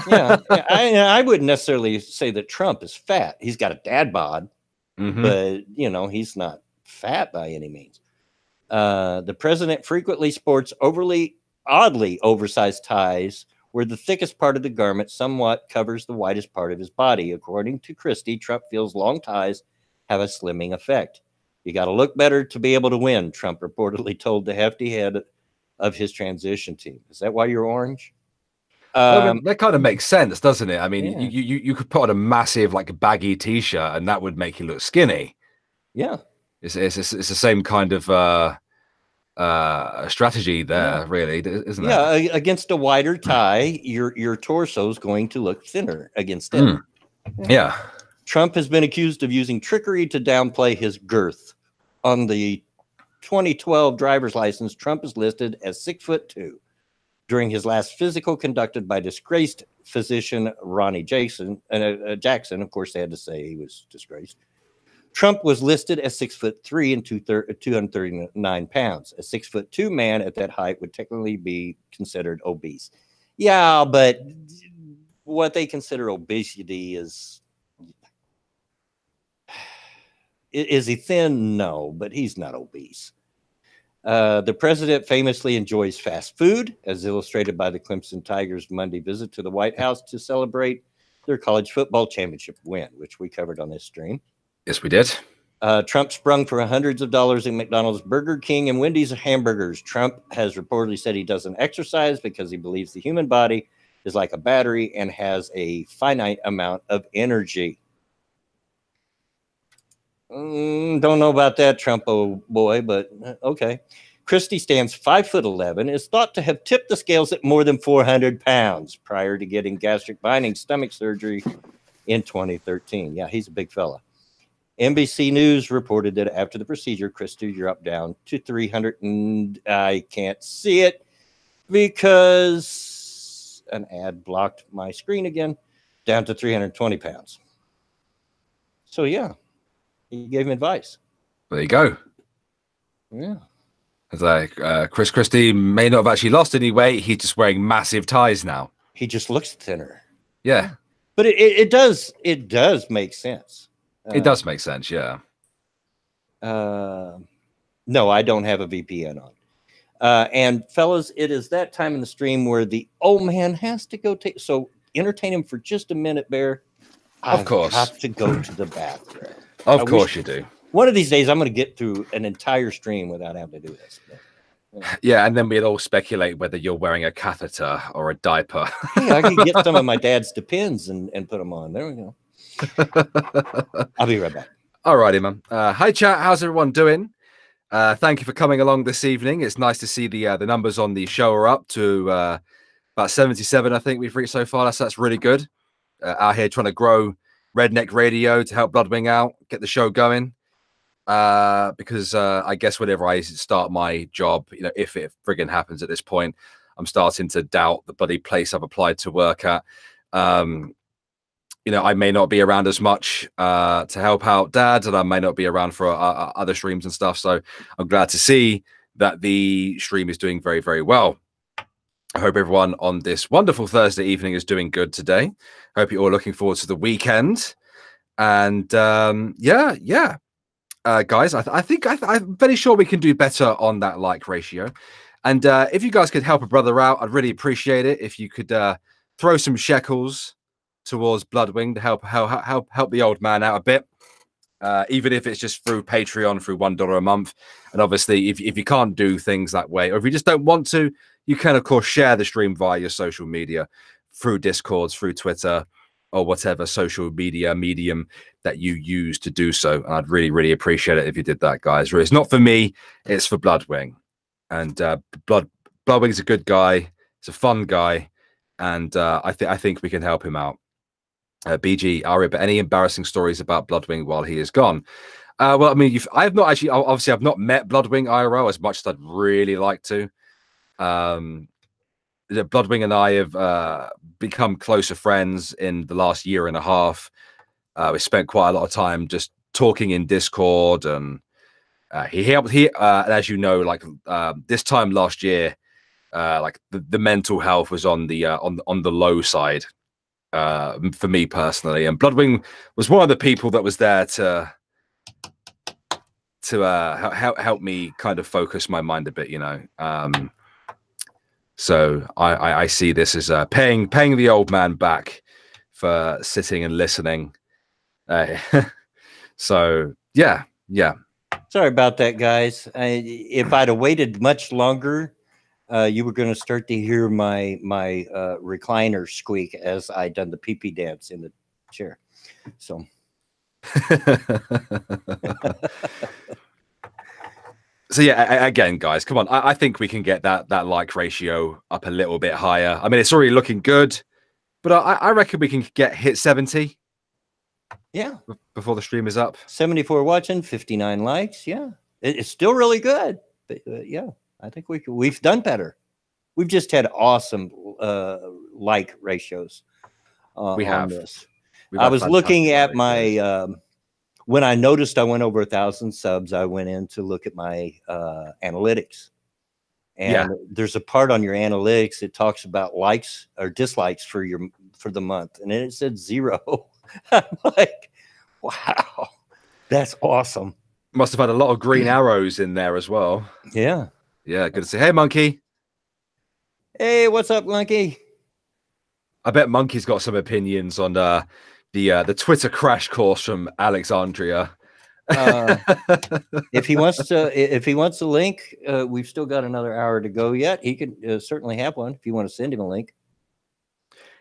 Yeah, I wouldn't necessarily say that Trump is fat. He's got a dad bod, but he's not fat by any means. The president frequently sports oddly oversized ties, where the thickest part of the garment somewhat covers the widest part of his body. According to Christie, Trump feels long ties have a slimming effect. You got to look better to be able to win, Trump reportedly told the hefty head of his transition team. Is that why you're orange? That kind of makes sense, doesn't it? I mean, yeah. you could put on a massive baggy t-shirt and that would make you look skinny. Yeah, it's the same kind of strategy there, really, isn't it? Yeah, against a wider tie, your torso is going to look thinner against it. Yeah. Trump has been accused of using trickery to downplay his girth. On the 2012 driver's license, Trump is listed as 6'2". During his last physical conducted by disgraced physician Ronnie Jackson, of course, they had to say he was disgraced. Trump was listed as 6'3" and 239 pounds. A 6'2" man at that height would technically be considered obese. Yeah, but what they consider obesity is he thin? No, but he's not obese. The president famously enjoys fast food, as illustrated by the Clemson Tigers' Monday visit to the White House to celebrate their college football championship win, which we covered on this stream. Yes, we did. Trump sprung for hundreds of dollars in McDonald's, Burger King, and Wendy's hamburgers. Trump has reportedly said he doesn't exercise because he believes the human body is like a battery and has a finite amount of energy. Don't know about that, Trump, oh boy, but okay. Christie stands 5'11", is thought to have tipped the scales at more than 400 pounds prior to getting gastric binding stomach surgery in 2013. Yeah, he's a big fella. NBC News reported that after the procedure, Christie dropped down to 300, and I can't see it because an ad blocked my screen again, down to 320 pounds. So, yeah. He gave him advice. There you go. Yeah. It's like Chris Christie may not have actually lost any weight. He's just wearing massive ties now. He just looks thinner. Yeah. But it does make sense. It does make sense, yeah. No, I don't have a VPN on. And fellas, it is that time in the stream where the old man has to go take. So entertain him for just a minute, Bear. Of course. I have to go to the bathroom. Of course you do. One of these days, I'm going to get through an entire stream without having to do this. Yeah, and then we'd all speculate whether you're wearing a catheter or a diaper. Hey, I could get some of my dad's Depends and put them on. There we go. I'll be right back. All righty, man. Hi, chat. How's everyone doing? Thank you for coming along this evening. It's nice to see the numbers on the show are up to about 77. I think we've reached so far. That's really good. Out here trying to grow Redneck Radio to help Bloodwing out, get the show going. Because I guess whenever I start my job, if it friggin' happens at this point, I'm starting to doubt the bloody place I've applied to work at. I may not be around as much to help out Dad, and I may not be around for other streams and stuff. So I'm glad to see that the stream is doing very, very well. I hope everyone on this wonderful Thursday evening is doing good today. Hope you're all looking forward to the weekend. And guys, I'm very sure we can do better on that like ratio. And if you guys could help a brother out, I'd really appreciate it. If you could throw some shekels towards Bloodwing to help the old man out a bit, even if it's just through Patreon, through $1 a month. And obviously, if you can't do things that way, or if you just don't want to, you can of course share the stream via your social media, through Discords, through Twitter, or whatever social media medium that you use to do so. And I'd really, really appreciate it if you did that, guys. It's not for me, it's for Bloodwing. And Bloodwing's a good guy. He's a fun guy. And I think we can help him out. BG, Ari, but any embarrassing stories about Bloodwing while he is gone? Well, I mean, I've not met Bloodwing IRL as much as I'd really like to. Bloodwing and I have become closer friends in the last year and a half. We spent quite a lot of time just talking in Discord, and he helped. As you know, like this time last year, like the mental health was on the low side for me personally, and Bloodwing was one of the people that was there to help me kind of focus my mind a bit, So I see this as paying the old man back for sitting and listening. So yeah. Sorry about that, guys. If I'd have waited much longer, you were going to start to hear my recliner squeak as I done the pee-pee dance in the chair. So. So yeah, again, guys, come on. I think we can get that like ratio up a little bit higher. I mean, it's already looking good, but I reckon we can hit 70. Yeah. Before the stream is up. 74 watching, 59 likes. Yeah. It's still really good. But yeah, I think we've done better. We've just had awesome like ratios we have. on this. I was looking at my when I noticed I went over 1,000 subs, I went in to look at my analytics. And there's a part on your analytics that talks about likes or dislikes for the month. And it said 0. I'm like, wow, that's awesome. Must have had a lot of green arrows in there as well. Yeah. Yeah, good to see. Hey, Monkey. Hey, what's up, Monkey? I bet Monkey's got some opinions on the Twitter crash course from Alexandria. If he wants a link, we've still got another hour to go yet. He can certainly have one if you want to send him a link.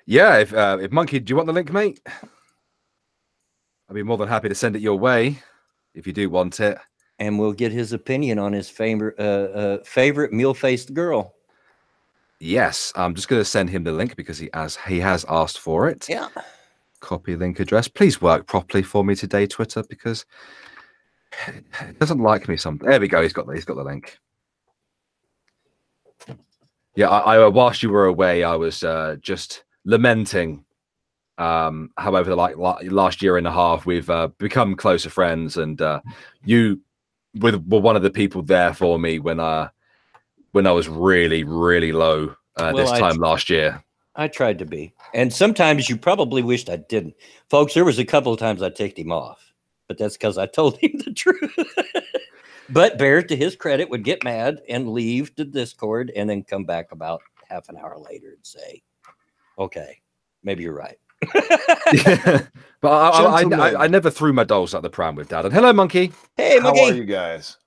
Yeah, if Monkey, do you want the link, mate? I'd be more than happy to send it your way if you do want it. And we'll get his opinion on his favorite meal-faced girl. Yes, I'm just going to send him the link because he has asked for it. Yeah. Copy link address. Please work properly for me today, Twitter, because it doesn't like me. There we go. He's got the link. Yeah, I whilst you were away, I was just lamenting. However, like last year and a half, we've become closer friends, and you were one of the people there for me when I was really, really low this time last year. I tried to be. And sometimes you probably wished I didn't. Folks, there was a couple of times I ticked him off, but that's because I told him the truth. But Bear, to his credit, would get mad and leave the Discord and then come back about half an hour later and say, okay, maybe you're right. Yeah. But I never threw my dolls at the pram with Dad. And hello, Monkey. Hey, Monkey. How are you guys?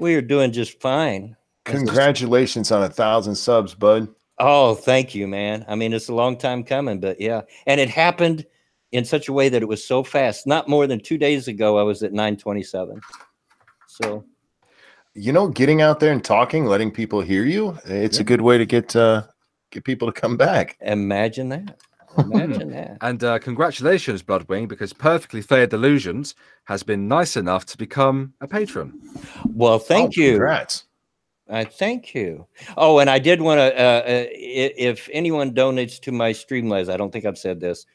We are doing just fine. Congratulations on 1,000 subs, bud. Oh, thank you, man. I mean, it's a long time coming, but yeah. And it happened in such a way that it was so fast. Not more than 2 days ago, I was at 927. So, you know, getting out there and talking, letting people hear you, it's a good way to get people to come back. Imagine that. Imagine that. And congratulations, Bloodwing, because Perfectly Fair Delusions has been nice enough to become a patron. Well, thank you. Congrats. Thank you. Oh, and I did want to, if anyone donates to my Streamlabs, I don't think I've said this,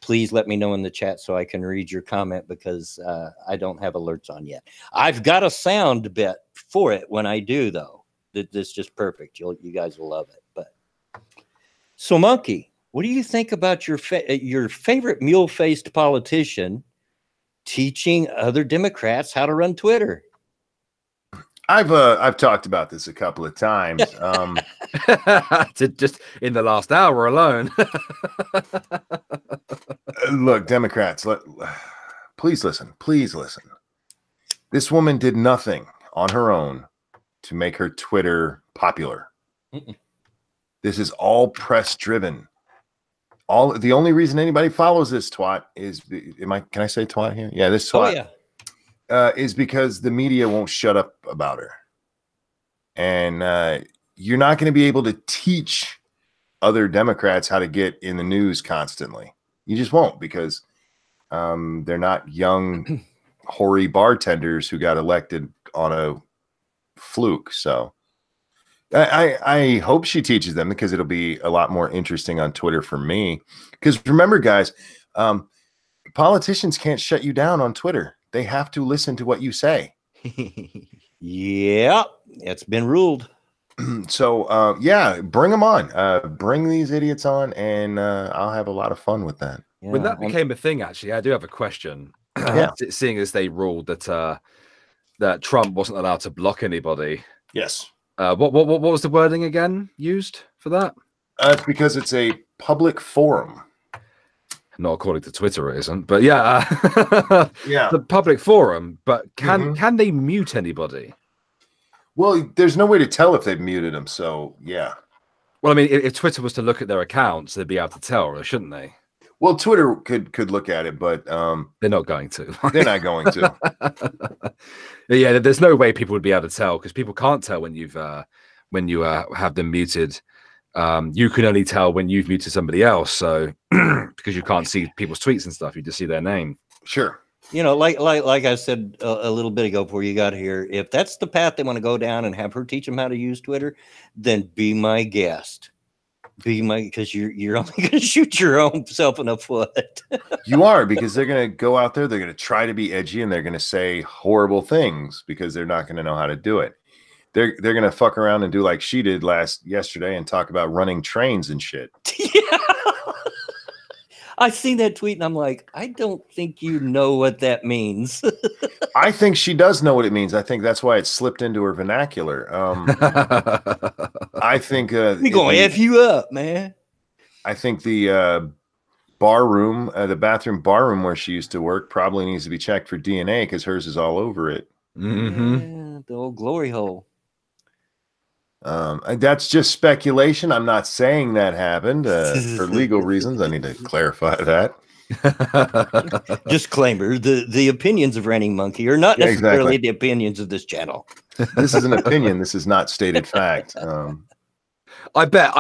please let me know in the chat so I can read your comment, because I don't have alerts on yet. I've got a sound bit for it when I do, though. That's just perfect. You guys will love it. But so, Monkey, what do you think about your favorite mule-faced politician teaching other Democrats how to run Twitter? I've talked about this a couple of times. Just in the last hour alone. Look, Democrats, please listen. Please listen. This woman did nothing on her own to make her Twitter popular. This is all press driven. The only reason anybody follows this twat is, can I say twat here? Yeah, this twat. Oh, yeah. Is because the media won't shut up about her. And you're not going to be able to teach other Democrats how to get in the news constantly. You just won't, because they're not young, hoary bartenders who got elected on a fluke. So I hope she teaches them, because it'll be a lot more interesting on Twitter for me. Because remember, guys, politicians can't shut you down on Twitter. They have to listen to what you say. Yeah, it's been ruled. So, yeah, bring them on. Bring these idiots on, and I'll have a lot of fun with that. Yeah. When that became a thing, actually, I do have a question. Yeah. Seeing as they ruled that that Trump wasn't allowed to block anybody. Yes. What was the wording again used for that? It's because it's a public forum. Not according to Twitter, it isn't. But yeah, yeah, the public forum. But can they mute anybody? Well, there's no way to tell if they've muted them. So yeah. Well, I mean, if Twitter was to look at their accounts, they'd be able to tell, shouldn't they? Well, Twitter could look at it, but they're not going to. They're not going to. Yeah, there's no way people would be able to tell, because people can't tell when you have them muted. You can only tell when you've muted somebody else, so because you can't see people's tweets and stuff, you just see their name. Sure. You know, like I said a little bit ago before you got here, if that's the path they want to go down and have her teach them how to use Twitter, then be my guest. Because you're only going to shoot your own self in the foot. You are, because they're going to go out there, they're going to try to be edgy, and they're going to say horrible things because they're not going to know how to do it. They're going to fuck around and do like she did yesterday and talk about running trains and shit. Yeah. I seen that tweet and I'm like, I don't think you know what that means. I think she does know what it means. I think that's why it slipped into her vernacular. I think we gonna F you up, man. I think the the bathroom bar room where she used to work probably needs to be checked for DNA, because hers is all over it. Yeah, the old glory hole. That's just speculation. I'm not saying that happened for legal reasons. I need to clarify that. Disclaimer: the opinions of Ranting Monkey are not necessarily the opinions of this channel. This is an opinion. This is not stated fact. I bet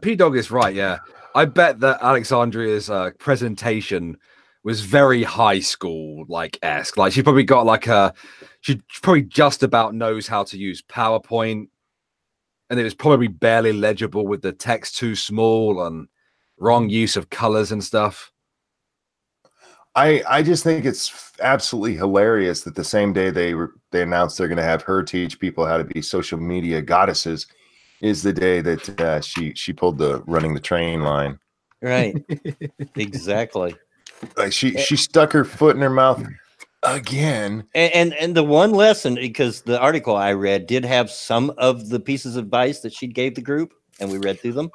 P-Dog is right. Yeah, I bet that Alexandria's presentation was very high school esque. Like she probably got she probably just about knows how to use PowerPoint. And it was probably barely legible with the text too small and wrong use of colors and stuff. I just think it's absolutely hilarious that the same day they announced they're going to have her teach people how to be social media goddesses is the day that she pulled the running the train line. Right. Exactly. Like she stuck her foot in her mouth again. And the one lesson, because the article I read did have some of the pieces of advice that she gave the group, and we read through them.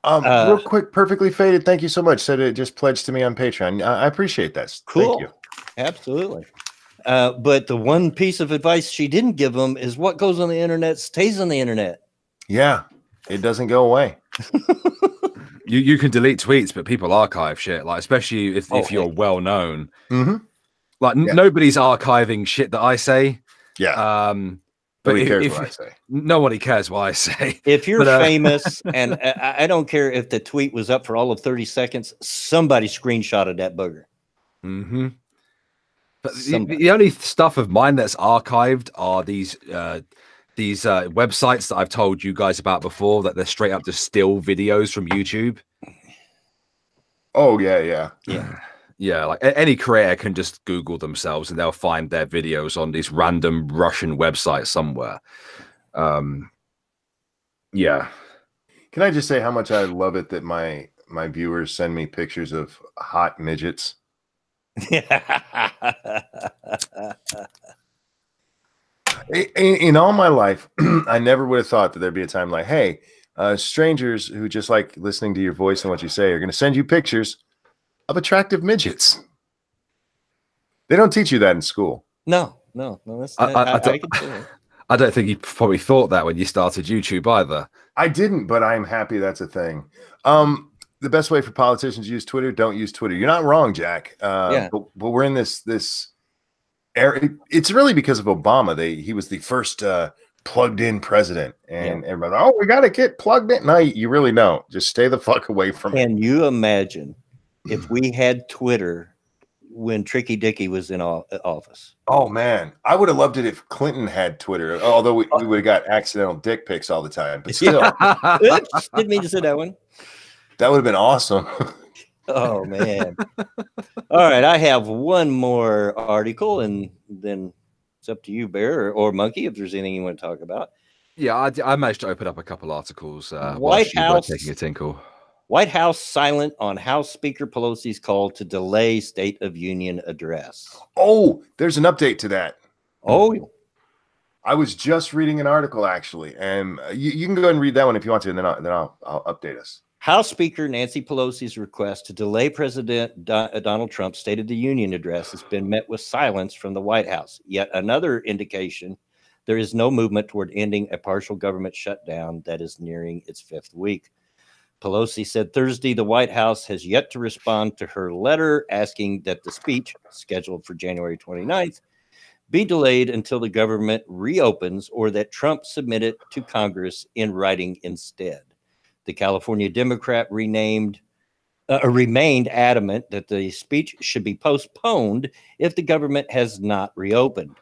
Real quick, Perfectly Faded, thank you so much. Said it just pledged to me on Patreon. I appreciate that. Cool. Thank you. Absolutely. But the one piece of advice she didn't give them is what goes on the internet stays on the internet. Yeah, it doesn't go away. You can delete tweets, but people archive shit. Like, especially if you're well known. Mm-hmm. Like nobody's archiving shit that I say. Yeah. But nobody cares what I say. Nobody cares what I say. If you're famous, and I don't care if the tweet was up for all of 30 seconds, somebody screenshotted that booger. Mm-hmm. But the only stuff of mine that's archived are these websites that I've told you guys about before, that they're straight up just still videos from YouTube. Oh, yeah. Yeah, like any creator can just Google themselves and they'll find their videos on these random Russian websites somewhere. Yeah. Can I just say how much I love it that my viewers send me pictures of hot midgets? In all my life, I never would have thought that there'd be a time like, hey, strangers who just like listening to your voice and what you say are going to send you pictures of attractive midgets. They don't teach you that in school. No. That's I don't think you probably thought that when you started YouTube either. I didn't, but I'm happy that's a thing. The best way for politicians to use Twitter, don't use Twitter. You're not wrong, Jack. But we're in this era. It's really because of Obama. He was the first plugged in president, and everybody, we got to get plugged in. No, you really don't. Just stay the fuck away from it. Can you imagine if we had Twitter when Tricky Dicky was in office? Oh man, I would have loved it if Clinton had Twitter. Although we would have got accidental dick pics all the time, but still. Oops, didn't mean to say that one. That would have been awesome. Oh man! All right, I have one more article, and then it's up to you, Bear or Monkey, if there's anything you want to talk about. Yeah, I managed to open up a couple articles. White House taking a tinkle. White House silent on House Speaker Pelosi's call to delay State of Union address. Oh, there's an update to that. Oh, I was just reading an article actually, and you can go ahead and read that one if you want to, and then I'll update us. House Speaker Nancy Pelosi's request to delay President Donald Trump's State of the Union address has been met with silence from the White House. Yet another indication there is no movement toward ending a partial government shutdown that is nearing its 5th week. Pelosi said Thursday the White House has yet to respond to her letter asking that the speech, scheduled for January 29th, be delayed until the government reopens or that Trump submit it to Congress in writing instead. The California Democrat remained adamant that the speech should be postponed if the government has not reopened.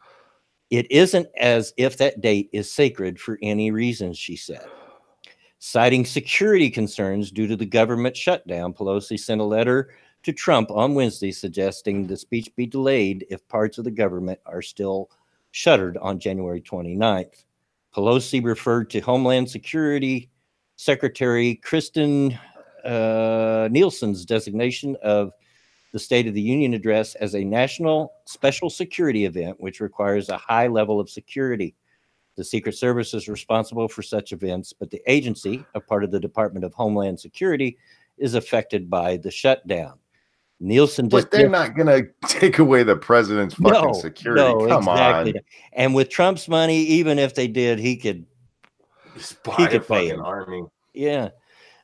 It isn't as if that date is sacred for any reason, she said. Citing security concerns due to the government shutdown, Pelosi sent a letter to Trump on Wednesday suggesting the speech be delayed if parts of the government are still shuttered on January 29th. Pelosi referred to Homeland Security Secretary Kristen Nielsen's designation of the State of the Union address as a national special security event, which requires a high level of security. The Secret Service is responsible for such events, but the agency, a part of the Department of Homeland Security, is affected by the shutdown. Nielsen, but they're not going to take away the president's fucking security. No, Come exactly. on. And with Trump's money, even if they did, he could pay him. Army. Yeah.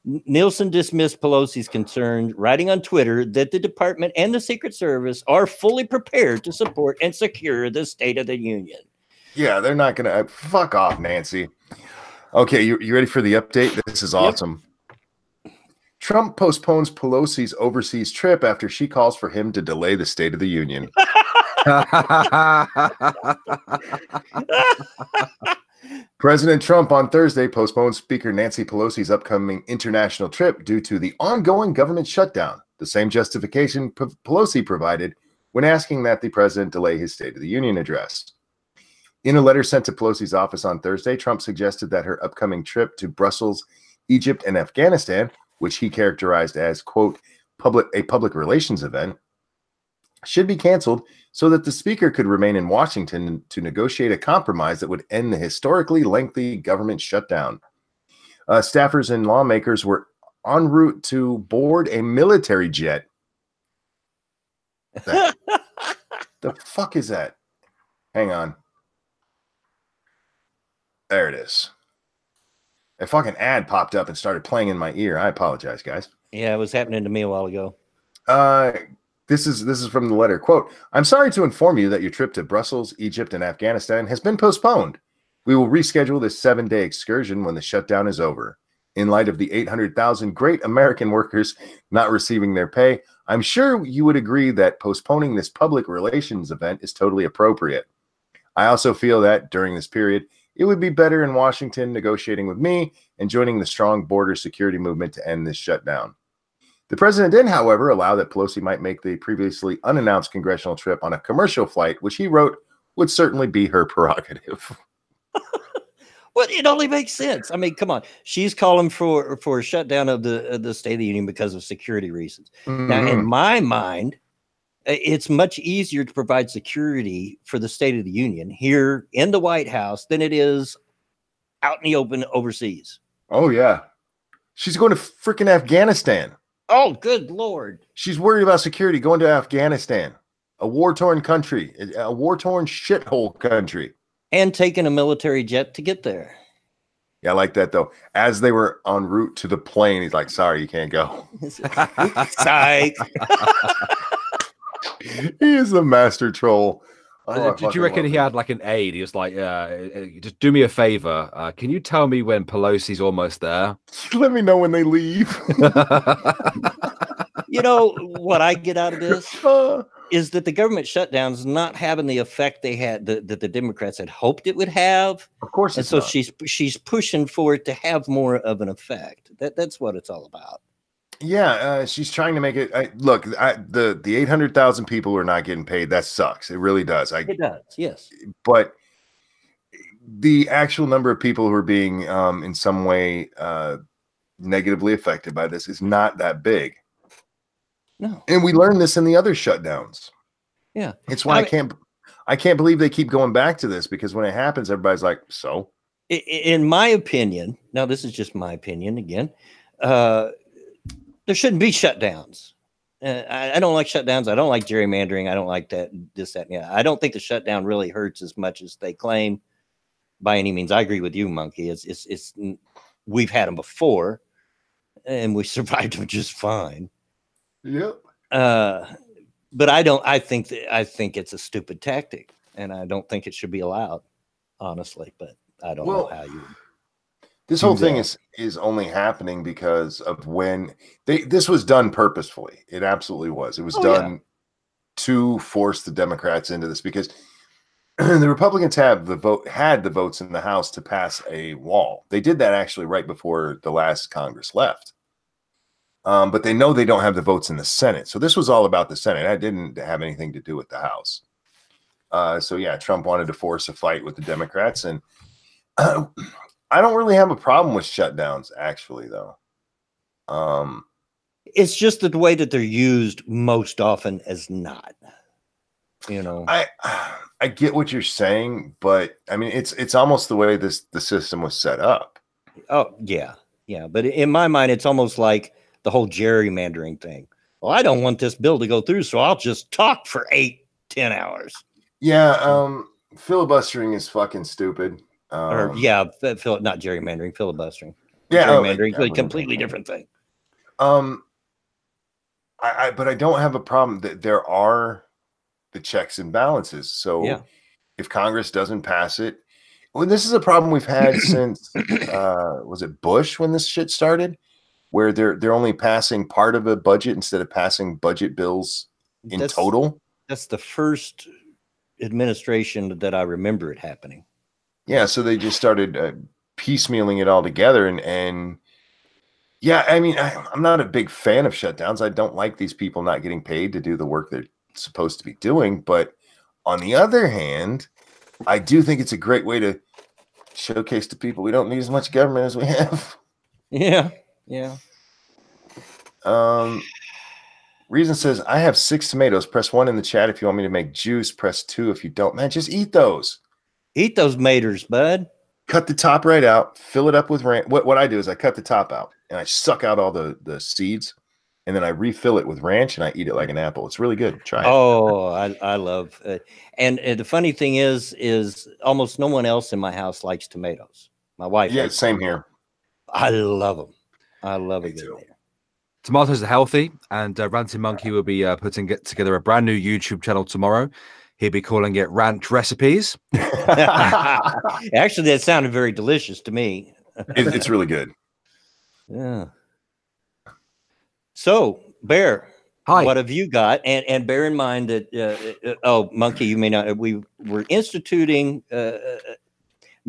Nielsen dismissed Pelosi's concern, writing on Twitter that the department and the Secret Service are fully prepared to support and secure the State of the Union. Yeah, they're not going to fuck off, Nancy. Okay, you ready for the update? This is awesome. Yep. Trump postpones Pelosi's overseas trip after she calls for him to delay the State of the Union. President Trump on Thursday postponed Speaker Nancy Pelosi's upcoming international trip due to the ongoing government shutdown, the same justification Pelosi provided when asking that the president delay his State of the Union address. In a letter sent to Pelosi's office on Thursday, Trump suggested that her upcoming trip to Brussels, Egypt, and Afghanistan, which he characterized as, quote, a public relations event, should be canceled so that the speaker could remain in Washington to negotiate a compromise that would end the historically lengthy government shutdown. Staffers and lawmakers were en route to board a military jet. The fuck is that? Hang on. There it is. A fucking ad popped up and started playing in my ear. I apologize, guys. Yeah, it was happening to me a while ago. This is from the letter. Quote, I'm sorry to inform you that your trip to Brussels, Egypt, and Afghanistan has been postponed. We will reschedule this 7-day excursion when the shutdown is over. In light of the 800,000 great American workers not receiving their pay, I'm sure you would agree that postponing this public relations event is totally appropriate. I also feel that during this period, it would be better in Washington negotiating with me and joining the strong border security movement to end this shutdown. The president did, however, allow that Pelosi might make the previously unannounced congressional trip on a commercial flight, which he wrote would certainly be her prerogative. Well, it only makes sense. I mean, come on. She's calling for a shutdown of the State of the Union because of security reasons. Mm-hmm. Now, in my mind, it's much easier to provide security for the State of the Union here in the White House than it is out in the open overseas. Oh, yeah. She's going to freaking Afghanistan. Oh, good Lord. She's worried about security going to Afghanistan, a war-torn country, a war-torn shithole country. And taking a military jet to get there. Yeah, I like that, though. As they were en route to the plane, he's like, sorry, you can't go. Psych. He is a master troll. Did you reckon he had like an aide? He was like, just do me a favor. Can you tell me when Pelosi's almost there? Let me know when they leave. You know what I get out of this is that the government shutdown's not having the effect they had that the Democrats had hoped it would have. Of course, and so she's pushing for it to have more of an effect. That's what it's all about. Yeah, she's trying to make it. Look, the 800,000 people who are not getting paid. That sucks. It really does. It does. Yes, but the actual number of people who are being in some way negatively affected by this is not that big. No, and we learned this in the other shutdowns. Yeah, it's why I can't believe they keep going back to this, because when it happens, everybody's like, so. In my opinion, now this is just my opinion again. There shouldn't be shutdowns. I don't like shutdowns. I don't like gerrymandering. I don't like that, this, that, and yeah. I don't think the shutdown really hurts as much as they claim by any means. I agree with you, Monkey. It's we've had them before and we survived them just fine. Yep. But I think it's a stupid tactic, and I don't think it should be allowed, honestly, but I don't know how you. This whole thing is only happening because of when this was done purposefully. It absolutely was. It was done to force the Democrats into this, because the Republicans had the votes in the House to pass a wall. They did that actually right before the last Congress left. But they know they don't have the votes in the Senate. So this was all about the Senate. That didn't have anything to do with the House. So yeah, Trump wanted to force a fight with the Democrats, and I don't really have a problem with shutdowns, actually, though. It's just the way that they're used most often as not. You know, I get what you're saying, but I mean, it's almost the way the system was set up. Oh yeah, but in my mind, it's almost like the whole gerrymandering thing. Well, I don't want this bill to go through, so I'll just talk for 8-10 hours. Yeah, filibustering is fucking stupid. Not gerrymandering, filibustering. Yeah, gerrymandering is a completely different thing. But I don't have a problem that there are the checks and balances. So if Congress doesn't pass it, this is a problem we've had since was it Bush when this shit started, where they're only passing part of a budget instead of passing budget bills in total. That's the first administration that I remember it happening. Yeah, so they just started piecemealing it all together, and yeah, I mean, I'm not a big fan of shutdowns. I don't like these people not getting paid to do the work they're supposed to be doing. But on the other hand, I do think it's a great way to showcase to people we don't need as much government as we have. Yeah. Reason says, I have 6 tomatoes. Press 1 in the chat if you want me to make juice. Press 2 if you don't. Man, just eat those. Eat those maters, bud. Cut the top right out. Fill it up with ranch. What I do is I cut the top out and I suck out all the seeds, and then I refill it with ranch and I eat it like an apple. It's really good. Try it. Oh, I love and the funny thing is almost no one else in my house likes tomatoes. My wife. Yeah, same here. I love them. I love a good tomato. Tomatoes are healthy, and Ranting Monkey will be putting together a brand new YouTube channel tomorrow. He'll be calling it Ranch Recipes. Actually, that sounded very delicious to me. It's really good. Yeah. So, Bear, hi. What have you got? And bear in mind that oh, Monkey, you may not. We were instituting.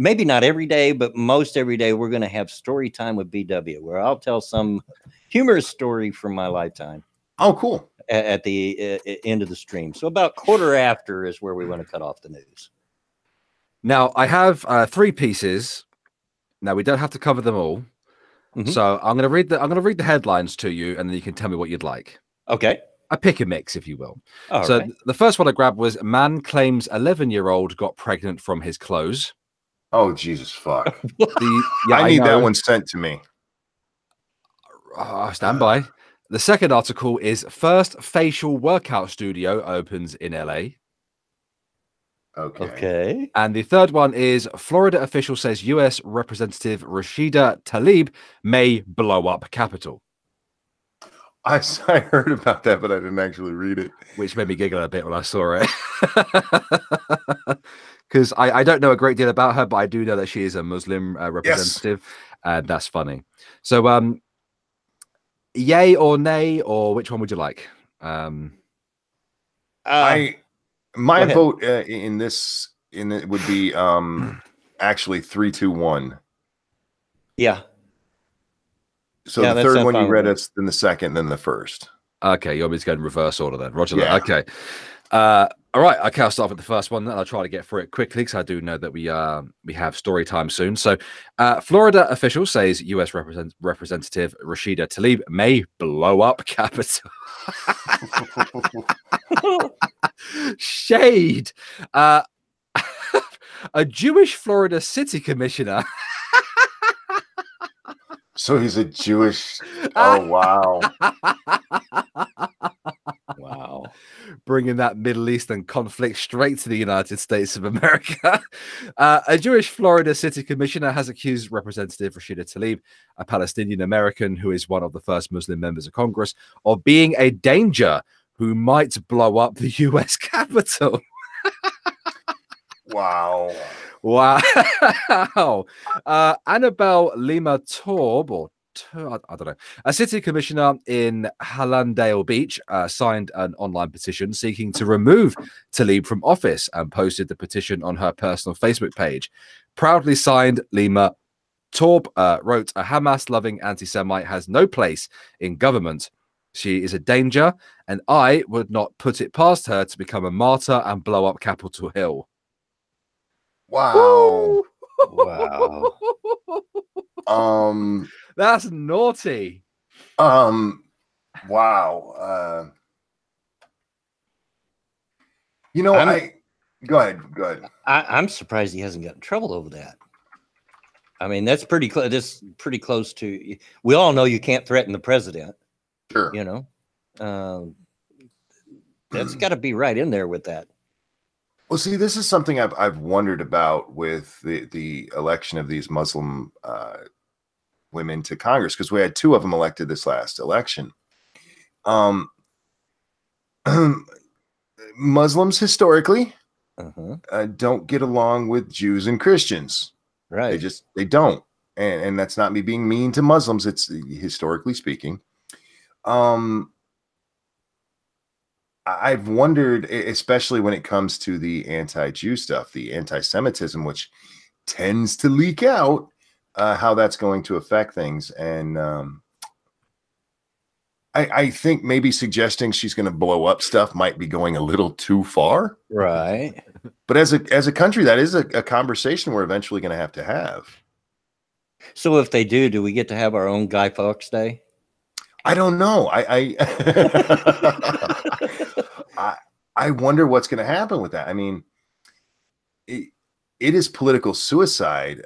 Maybe not every day, but most every day, we're going to have story time with BW, where I'll tell some humorous story from my lifetime. Oh, cool. At the end of the stream. So about quarter after is where we want to cut off the news. Now, I have 3 pieces. Now, we don't have to cover them all. Mm-hmm. So I'm going to read the headlines to you, and then you can tell me what you'd like. Okay. I pick a mix, if you will. All so right. The first one I grabbed was man claims 11-year-old got pregnant from his clothes. Oh, Jesus, fuck. Yeah, I need that one sent to me. Stand by. The second article is first facial workout studio opens in LA. Okay. And the third one is Florida official says U.S. Representative Rashida Tlaib may blow up Capitol. I heard about that, but I didn't actually read it. Which made me giggle a bit when I saw it. Because I don't know a great deal about her, but I do know that she is a Muslim representative. Yes. And that's funny. So, yay or nay, or which one would you like? My vote in it would be actually 3, 2, 1. Yeah. So the third one you read us, then the second, then the first. Okay, you want me to go in reverse order then? Roger that. Okay. All right. Okay, I'll start with the first one. Then I'll try to get through it quickly because I do know that we have story time soon. So, Florida official says U.S. Representative Rashida Tlaib may blow up Capitol. Shade. A Jewish Florida city commissioner. So he's a Jewish. Oh, wow. Wow. Bringing that Middle Eastern conflict straight to the United States of America. A Jewish Florida city commissioner has accused Representative Rashida Tlaib, a Palestinian American who is one of the first Muslim members of Congress, of being a danger who might blow up the U.S. Capitol. Wow. Wow. Annabelle Lima Taub, or I don't know, a city commissioner in Hallandale Beach signed an online petition seeking to remove Tlaib from office and posted the petition on her personal Facebook page. Proudly signed, Lima Taub wrote, a Hamas-loving anti-Semite has no place in government. She is a danger, and I would not put it past her to become a martyr and blow up Capitol Hill. Wow. Wow. That's naughty. Wow. Go ahead. I'm surprised he hasn't got in trouble over that. I mean, that's pretty close. This pretty close to. We all know you can't threaten the president. Sure. You know, that's got to be right in there with that. Well, see, this is something I've wondered about with the election of these Muslim women to Congress, because we had 2 of them elected this last election. Muslims historically don't get along with Jews and Christians. Right. They don't. And that's not me being mean to Muslims. It's historically speaking. I've wondered, especially when it comes to the anti-Jew stuff, the anti-Semitism, which tends to leak out, how that's going to affect things. And I think maybe suggesting she's going to blow up stuff might be going a little too far. Right. But as a country, that is a conversation we're eventually going to have. So if they do we get to have our own Guy Fawkes Day? I don't know. I wonder what's going to happen with that. I mean, it is political suicide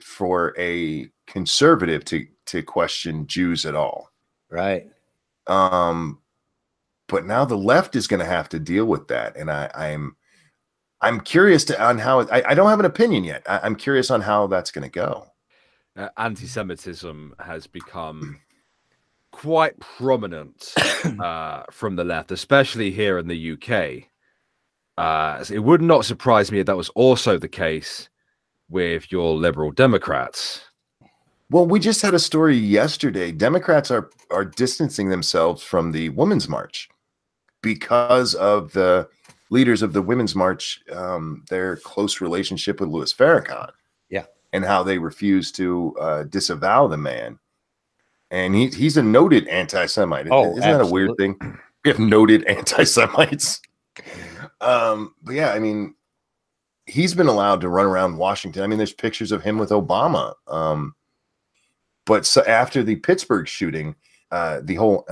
for a conservative to question Jews at all. Right. But now the left is going to have to deal with that, and I'm curious on how I don't have an opinion yet. I'm curious on how that's going to go. Anti-Semitism has become quite prominent from the left, especially here in the UK. It would not surprise me if that was also the case with your liberal Democrats. Well, we just had a story yesterday. Democrats are distancing themselves from the Women's March because of the leaders of the Women's March, their close relationship with Louis Farrakhan. Yeah. And how they refuse to disavow the man. And he's a noted anti-Semite. Oh, isn't that a weird thing? We have noted anti-Semites. But yeah, I mean, he's been allowed to run around Washington. I mean, there's pictures of him with Obama. But so after the Pittsburgh shooting, the whole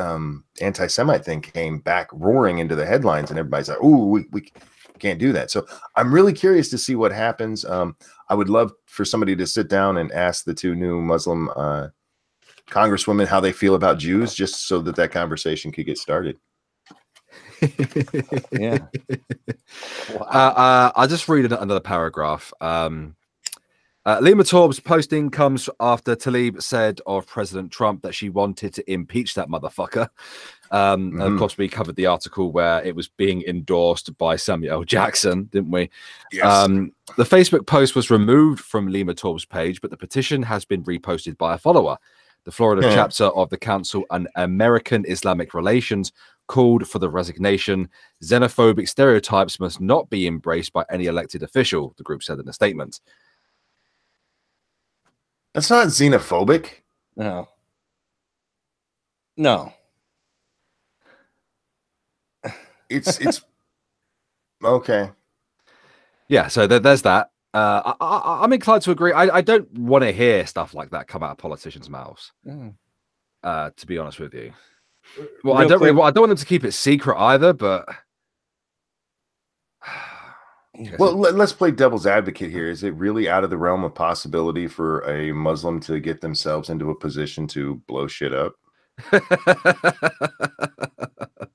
anti-Semite thing came back roaring into the headlines, and everybody's like, "Ooh, we can't do that." So I'm really curious to see what happens. I would love for somebody to sit down and ask the two new Muslim congresswomen how they feel about Jews, just so that conversation could get started. Yeah. Wow. I'll just read another paragraph. Lima Taub's posting comes after Tlaib said of President Trump that she wanted to impeach that motherfucker. And of course, we covered the article where it was being endorsed by Samuel L. Jackson, didn't we? Yes. The Facebook post was removed from Lima Taub's page, but the petition has been reposted by a follower. The Florida chapter of the Council on American Islamic Relations called for the resignation. Xenophobic stereotypes must not be embraced by any elected official, the group said in a statement. That's not xenophobic. No. It's okay. Yeah, so there's that. I'm inclined to agree. I don't want to hear stuff like that come out of politicians' mouths. To be honest with you, well, I don't want them to keep it secret either. But well, let's play devil's advocate here. Is it really out of the realm of possibility for a Muslim to get themselves into a position to blow shit up?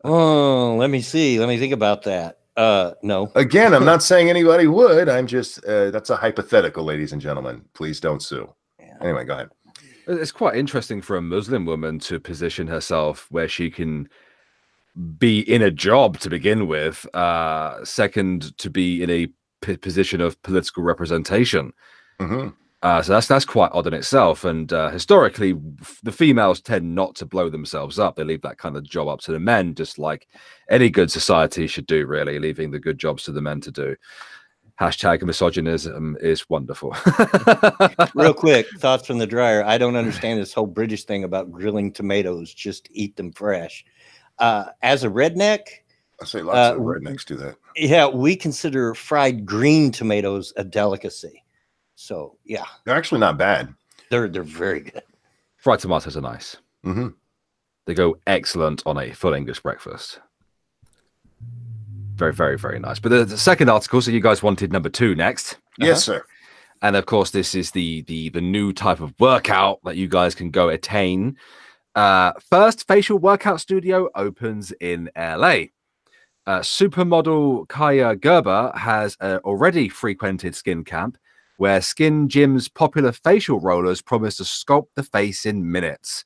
Oh, let me see. Let me think about that. No. Again, I'm not saying anybody would. I'm just that's a hypothetical, ladies and gentlemen. Please don't sue. Yeah. Anyway, go ahead. It's quite interesting for a Muslim woman to position herself where she can be in a job to begin with, second to be in a position of political representation. So that's quite odd in itself. And historically, the females tend not to blow themselves up. They leave that kind of job up to the men, just like any good society should do, really, leaving the good jobs to the men to do. Hashtag misogynism is wonderful. Real quick, thoughts from the dryer. I don't understand this whole British thing about grilling tomatoes. Just eat them fresh. As a redneck, I say lots of rednecks do that. Yeah, we consider fried green tomatoes a delicacy. So yeah, they're actually not bad. They're very good. Fried tomatoes are nice. They go excellent on a full English breakfast. Very, very, very nice. But the second article, so you guys wanted number 2 next. Yes, sir. And of course, this is the new type of workout that you guys can go attain. First facial workout studio opens in LA. Supermodel Kaya Gerber has already frequented Skin Camp, where Skin Gym's popular facial rollers promise to sculpt the face in minutes.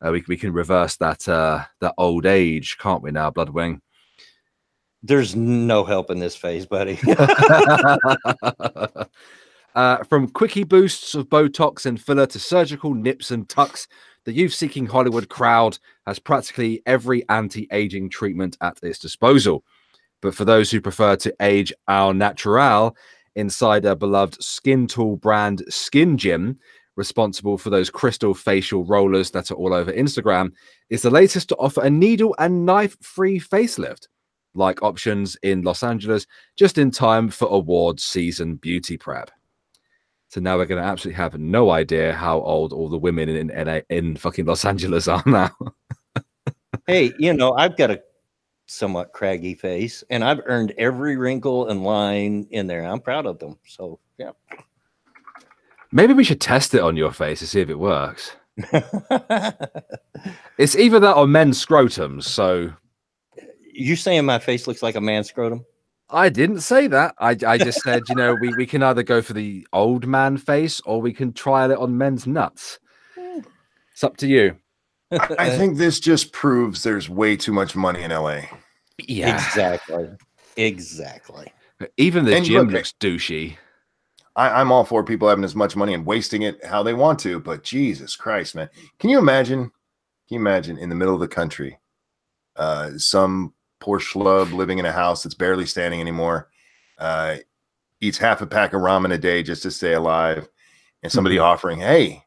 We can reverse that old age, can't we now, Bloodwing? There's no help in this phase, buddy. From quickie boosts of Botox and filler to surgical nips and tucks, the youth-seeking Hollywood crowd has practically every anti-aging treatment at its disposal. But for those who prefer to age au natural, inside a beloved Skin Tool brand Skin Gym, responsible for those crystal facial rollers that are all over Instagram, is the latest to offer a needle and knife-free facelift, like options in Los Angeles, just in time for awards season beauty prep. So now we're going to absolutely have no idea how old all the women in fucking Los Angeles are now. Hey, I've got a somewhat craggy face, and I've earned every wrinkle and line in there. I'm proud of them. So, yeah. Maybe we should test it on your face to see if it works. It's either that or men's scrotums. So you saying my face looks like a man's scrotum? I didn't say that. I just said, we can either go for the old man face or we can trial it on men's nuts. It's up to you. I think this just proves there's way too much money in LA. Yeah, exactly. Even the gym looks douchey. I'm all for people having as much money and wasting it how they want to, but Jesus Christ, man. Can you imagine in the middle of the country, some poor schlub living in a house that's barely standing anymore, eats half a pack of ramen a day just to stay alive, and somebody offering, hey,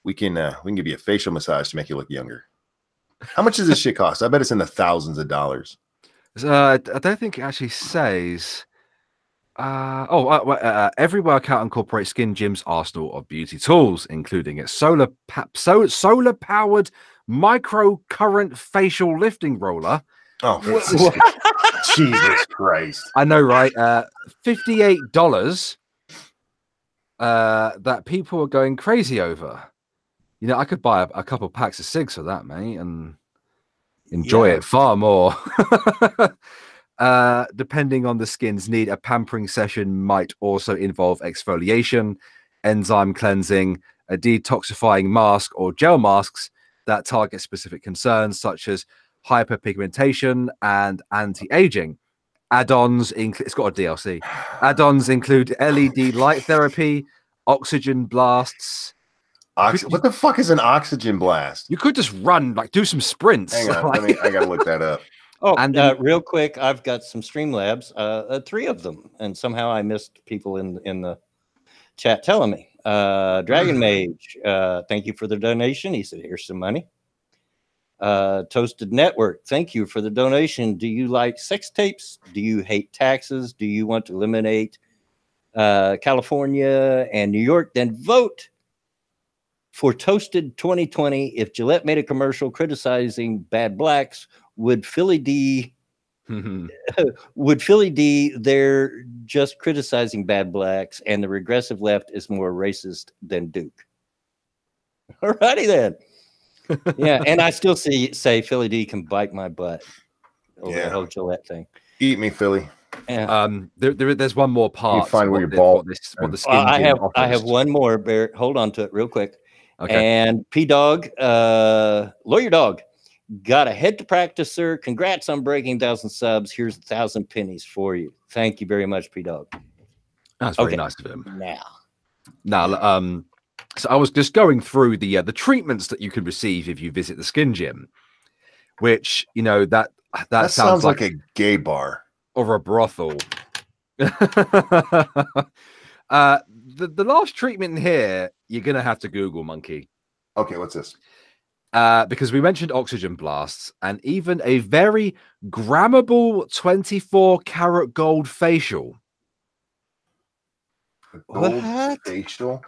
we can give you a facial massage to make you look younger. How much does this shit cost? I bet it's in the thousands of dollars. I don't think it actually says. Every workout incorporates Skin Gym's arsenal of beauty tools, including its solar powered micro current facial lifting roller. Oh, Jesus Christ! I know, right? $58. That people are going crazy over. I could buy a couple packs of cigs for that, mate, and enjoy it far more. Depending on the skin's need, a pampering session might also involve exfoliation, enzyme cleansing, a detoxifying mask, or gel masks that target specific concerns such as hyperpigmentation and anti-aging. Add-ons include, it's got a DLC. Add-ons include LED light therapy, oxygen blasts. What the fuck is an oxygen blast? You could just run, do some sprints. Hang on, I gotta look that up. Oh, and real quick, I've got some Streamlabs, 3 of them, and somehow I missed people in the chat telling me. Dragon Mage, thank you for the donation. He said, "Here's some money." Toasted Network, thank you for the donation. Do you like sex tapes? Do you hate taxes? Do you want to eliminate California and New York? Then vote for Toasted 2020. If Gillette made a commercial criticizing bad blacks, would Philly D they're just criticizing bad blacks and the regressive left is more racist than Duke? Alrighty then. Yeah, and I still say Philly D can bite my butt over the whole Gillette thing. Eat me, Philly. Yeah. There's one more part. You find where your ball. What the skin I have one more. Bear, hold on to it real quick. Okay. And P Dog, Lawyer Dog, got a head to practice, sir. Congrats on breaking 1,000 subs. Here's 1,000 pennies for you. Thank you very much, P Dog. That's very nice of him. Now, so I was just going through the treatments that you can receive if you visit the Skin Gym, which that sounds like a gay bar or a brothel. The last treatment here, you're gonna have to Google, monkey. Okay, what's this? Because we mentioned oxygen blasts and even a very grammable 24-karat gold facial. Gold facial?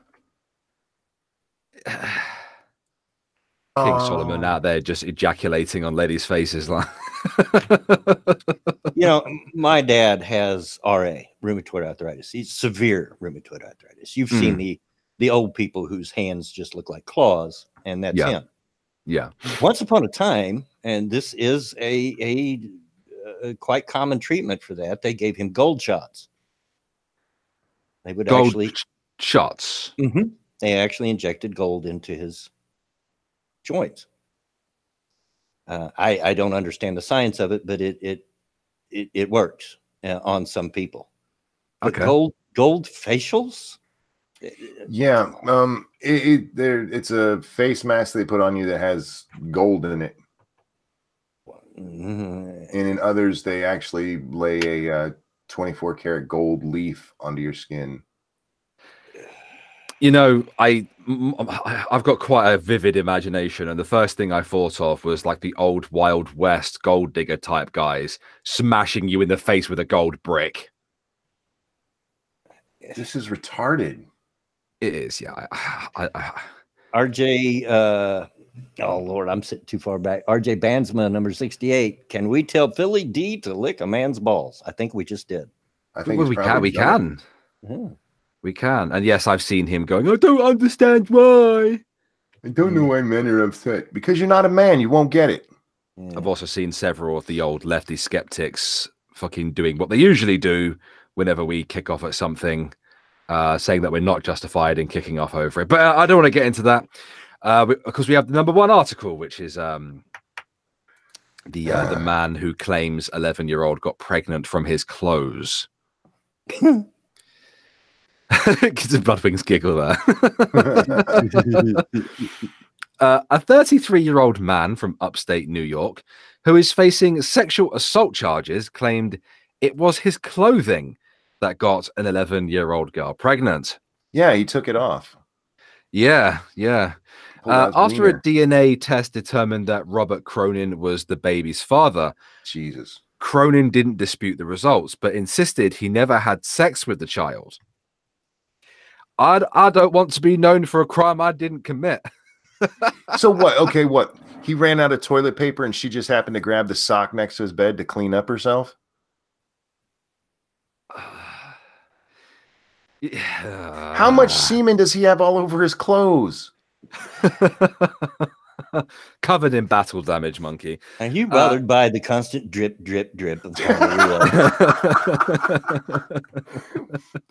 King Solomon out there just ejaculating on ladies' faces. My dad has RA, rheumatoid arthritis. He's severe rheumatoid arthritis. You've seen the old people whose hands just look like claws, and that's him. Yeah. Once upon a time, and this is a quite common treatment for that, they gave him gold shots. They would shots. Mm-hmm. They actually injected gold into his joints. I don't understand the science of it, but it works on some people. But okay. Gold facials? Yeah. It's a face mask they put on you that has gold in it. And in others, they actually lay a 24-karat gold leaf onto your skin. I've got quite a vivid imagination, and the first thing I thought of was like the old Wild West gold digger type guys smashing you in the face with a gold brick. This is retarded. It is, yeah. RJ, oh Lord, I'm sitting too far back. RJ Bandsma, number 68. Can we tell Philly D to lick a man's balls? I think we just did. I think we can. Yeah. We can. And yes, I've seen him going, I don't understand why. I don't know why men are upset. Because you're not a man. You won't get it. Yeah. I've also seen several of the old lefty skeptics fucking doing what they usually do whenever we kick off at something, saying that we're not justified in kicking off over it. But I don't want to get into that because we have the number one article, which is the man who claims 11-year-old got pregnant from his clothes. Kids and Bloodwings giggle there. A 33-year-old man from upstate New York who is facing sexual assault charges claimed it was his clothing that got an 11-year-old girl pregnant. Yeah, he took it off. Yeah. After wiener. a DNA test determined that Robert Cronin was the baby's father, Jesus. Cronin didn't dispute the results, but insisted he never had sex with the child. I don't want to be known for a crime I didn't commit. So what? Okay, what? He ran out of toilet paper and she just happened to grab the sock next to his bed to clean up herself? How much semen does he have all over his clothes? Covered in battle damage, monkey. Are you bothered by the constant drip, drip, drip? Of the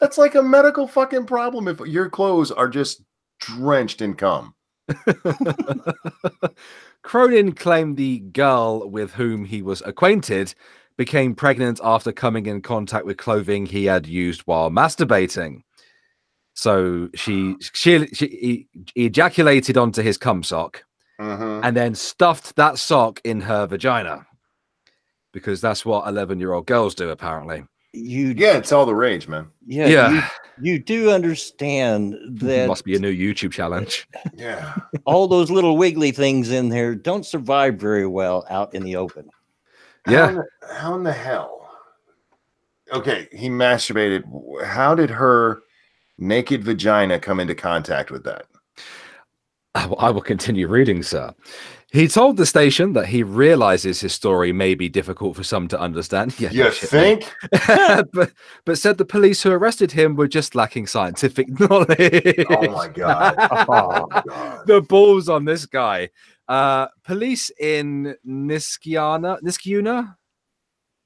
That's like a medical fucking problem if your clothes are just drenched in cum. Cronin claimed the girl with whom he was acquainted became pregnant after coming in contact with clothing he had used while masturbating. So she ejaculated onto his cum sock and then stuffed that sock in her vagina, because that's what 11-year-old girls do, apparently. Yeah, it's all the rage, man. Yeah. You do understand that must be a new YouTube challenge. Yeah. All those little wiggly things in there don't survive very well out in the open. Yeah. How in the hell? Okay, he masturbated. How did her naked vagina come into contact with that? I will continue reading, sir. He told the station that he realizes his story may be difficult for some to understand. Yeah, you think? but said the police who arrested him were just lacking scientific knowledge. Oh my god! Oh my god! The balls on this guy. Police in Niskayuna,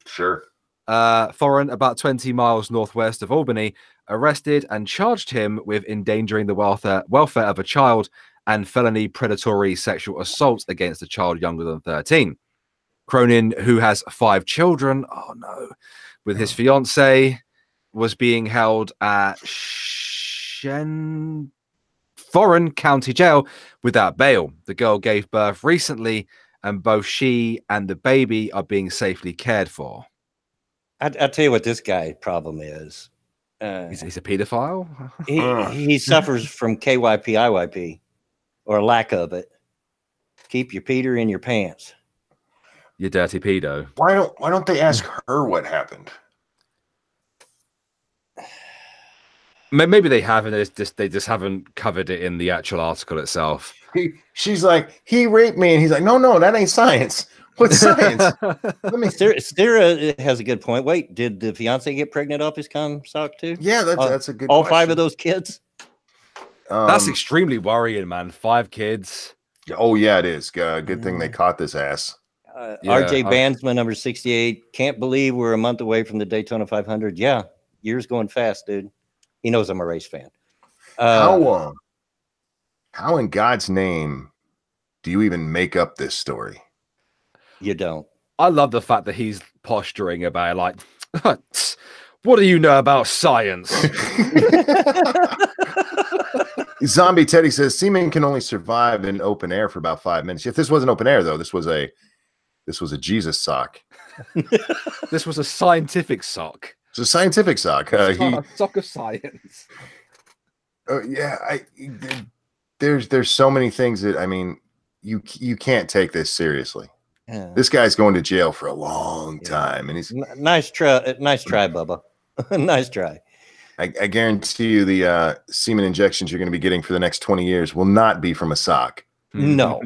sure, foreign, about 20 miles northwest of Albany, arrested and charged him with endangering the welfare of a child and felony predatory sexual assault against a child younger than 13. Cronin, who has 5 children, with his fiancée, was being held at Foreign County Jail without bail. The girl gave birth recently, and both she and the baby are being safely cared for. I'll tell you what this guy's problem is. He's a pedophile? He suffers from KYP, or lack of it. Keep your Peter in your pants. You dirty pedo. Why don't they ask her what happened? Maybe they have, and they just haven't covered it in the actual article itself. She's like, he raped me, and he's like, no, that ain't science. What's science? Stira has a good point. Wait, did the fiance get pregnant off his cum sock too? Yeah, that's a good. All question. 5 of those kids. That's extremely worrying, man. 5 kids. Oh yeah, it is. Good thing they caught this ass. RJ Bandsman, number 68. Can't believe we're a month away from the Daytona 500. Yeah, years going fast, dude. He knows I'm a race fan. How in God's name do you even make up this story? You don't. I love the fact that he's posturing about like, what do you know about science? Zombie Teddy says semen can only survive in open air for about 5 minutes. If this wasn't open air, though, this was a Jesus sock. This was a scientific sock. It's a scientific sock. Sock of science. There's so many things that, I mean, you can't take this seriously. Yeah. This guy's going to jail for a long time, and he's nice try, Bubba. Nice try. I guarantee you the semen injections you're going to be getting for the next 20 years will not be from a sock. No.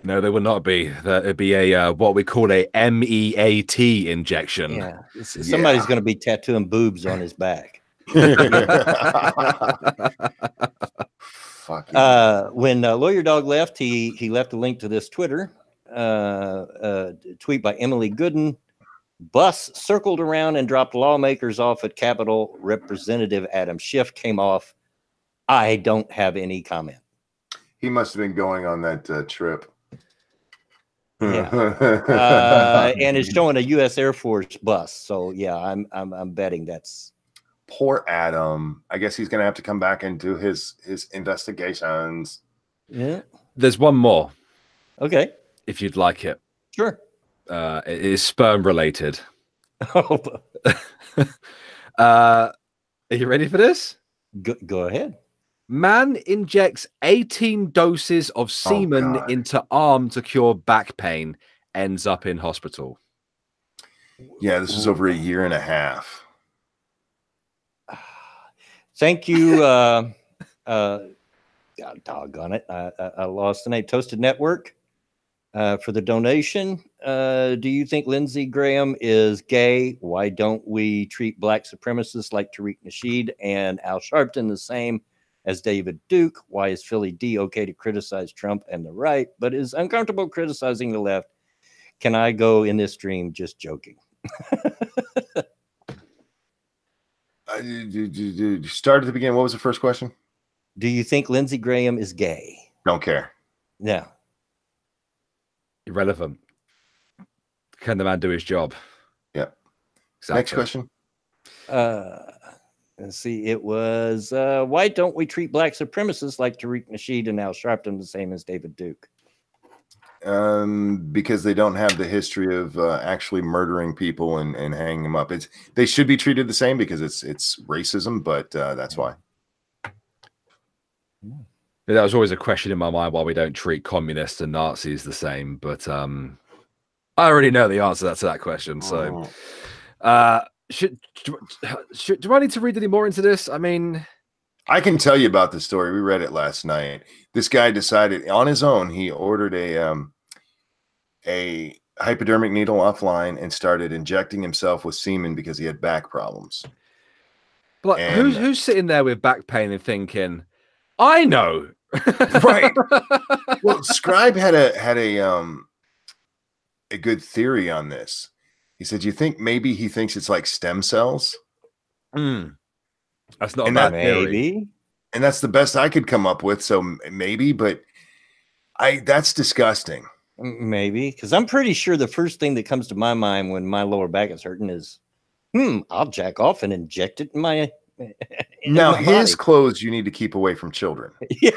No, they will not be. It'd be a what we call a MEAT injection. Yeah. Somebody's going to be tattooing boobs on his back. When Lawyer Dog left, he left a link to this Twitter tweet by Emily Gooden. Bus circled around and dropped lawmakers off at Capitol. Representative Adam Schiff came off. I don't have any comment. He must have been going on that trip. Yeah, and it's showing a U.S. Air Force bus. So yeah, I'm betting that's poor Adam. I guess he's gonna have to come back and do his investigations. Yeah, there's one more. Okay, if you'd like it. Sure. It is sperm related. Oh. Are you ready for this? Go ahead. Man injects 18 doses of semen into arm to cure back pain, ends up in hospital. Yeah, this was over a year and a half. Thank you. God, doggone it. I lost the name. Toasted Network for the donation. Do you think Lindsey Graham is gay? Why don't we treat black supremacists like Tariq Nasheed and Al Sharpton the same as David Duke? Why is Philly D okay to criticize Trump and the right, but is uncomfortable criticizing the left? Can I go in this stream just joking? Start at the beginning. What was the first question? Do you think Lindsey Graham is gay? Don't care. Yeah. Irrelevant. Can the man do his job? Yep. Exactly. Next question. Let's see. It was, why don't we treat black supremacists like Tariq Nasheed and Al Sharpton the same as David Duke? Because they don't have the history of actually murdering people and hanging them up. They should be treated the same because it's racism, but that's why. That was always a question in my mind why we don't treat communists and Nazis the same, but I already know the answer to that question. So do I need to read any more into this? I mean, I can tell you about the story. We read it last night. This guy decided on his own. He ordered a hypodermic needle offline and started injecting himself with semen because he had back problems. But who's sitting there with back pain and thinking, I know, right? Well, Scribe had a good theory on this. He said, "You think maybe he thinks it's like stem cells?" That's not a bad theory. And that's the best I could come up with. So maybe, but that's disgusting. Maybe, because I'm pretty sure the first thing that comes to my mind when my lower back is hurting is, I'll jack off and inject it in my. Now his clothes you need to keep away from children. Yeah.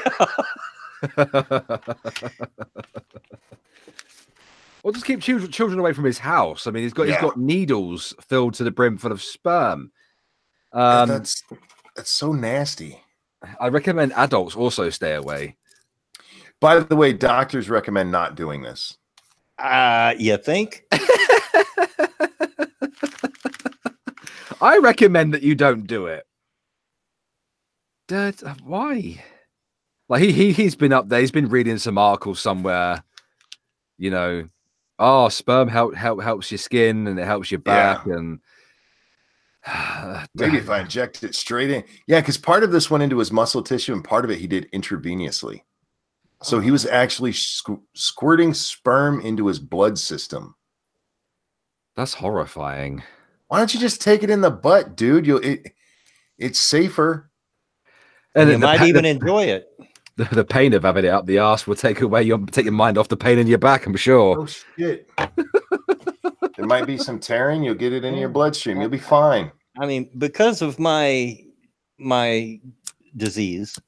Or just keep children away from his house. I mean, he's got needles filled to the brim full of sperm. That's so nasty. I recommend adults also stay away. By the way, doctors recommend not doing this. You think? I recommend that you don't do it. Why? Like he's been up there. He's been reading some articles somewhere. You know, sperm helps your skin and it helps your back and. Maybe if I inject it straight in. Yeah, because part of this went into his muscle tissue and part of it he did intravenously. So he was actually squirting sperm into his blood system. That's horrifying. Why don't you just take it in the butt, dude? It's safer. And you might even enjoy it. The pain of having it up the arse will take your mind off the pain in your back, I'm sure. Oh shit. There might be some tearing. You'll get it in your bloodstream. You'll be fine. I mean, because of my disease,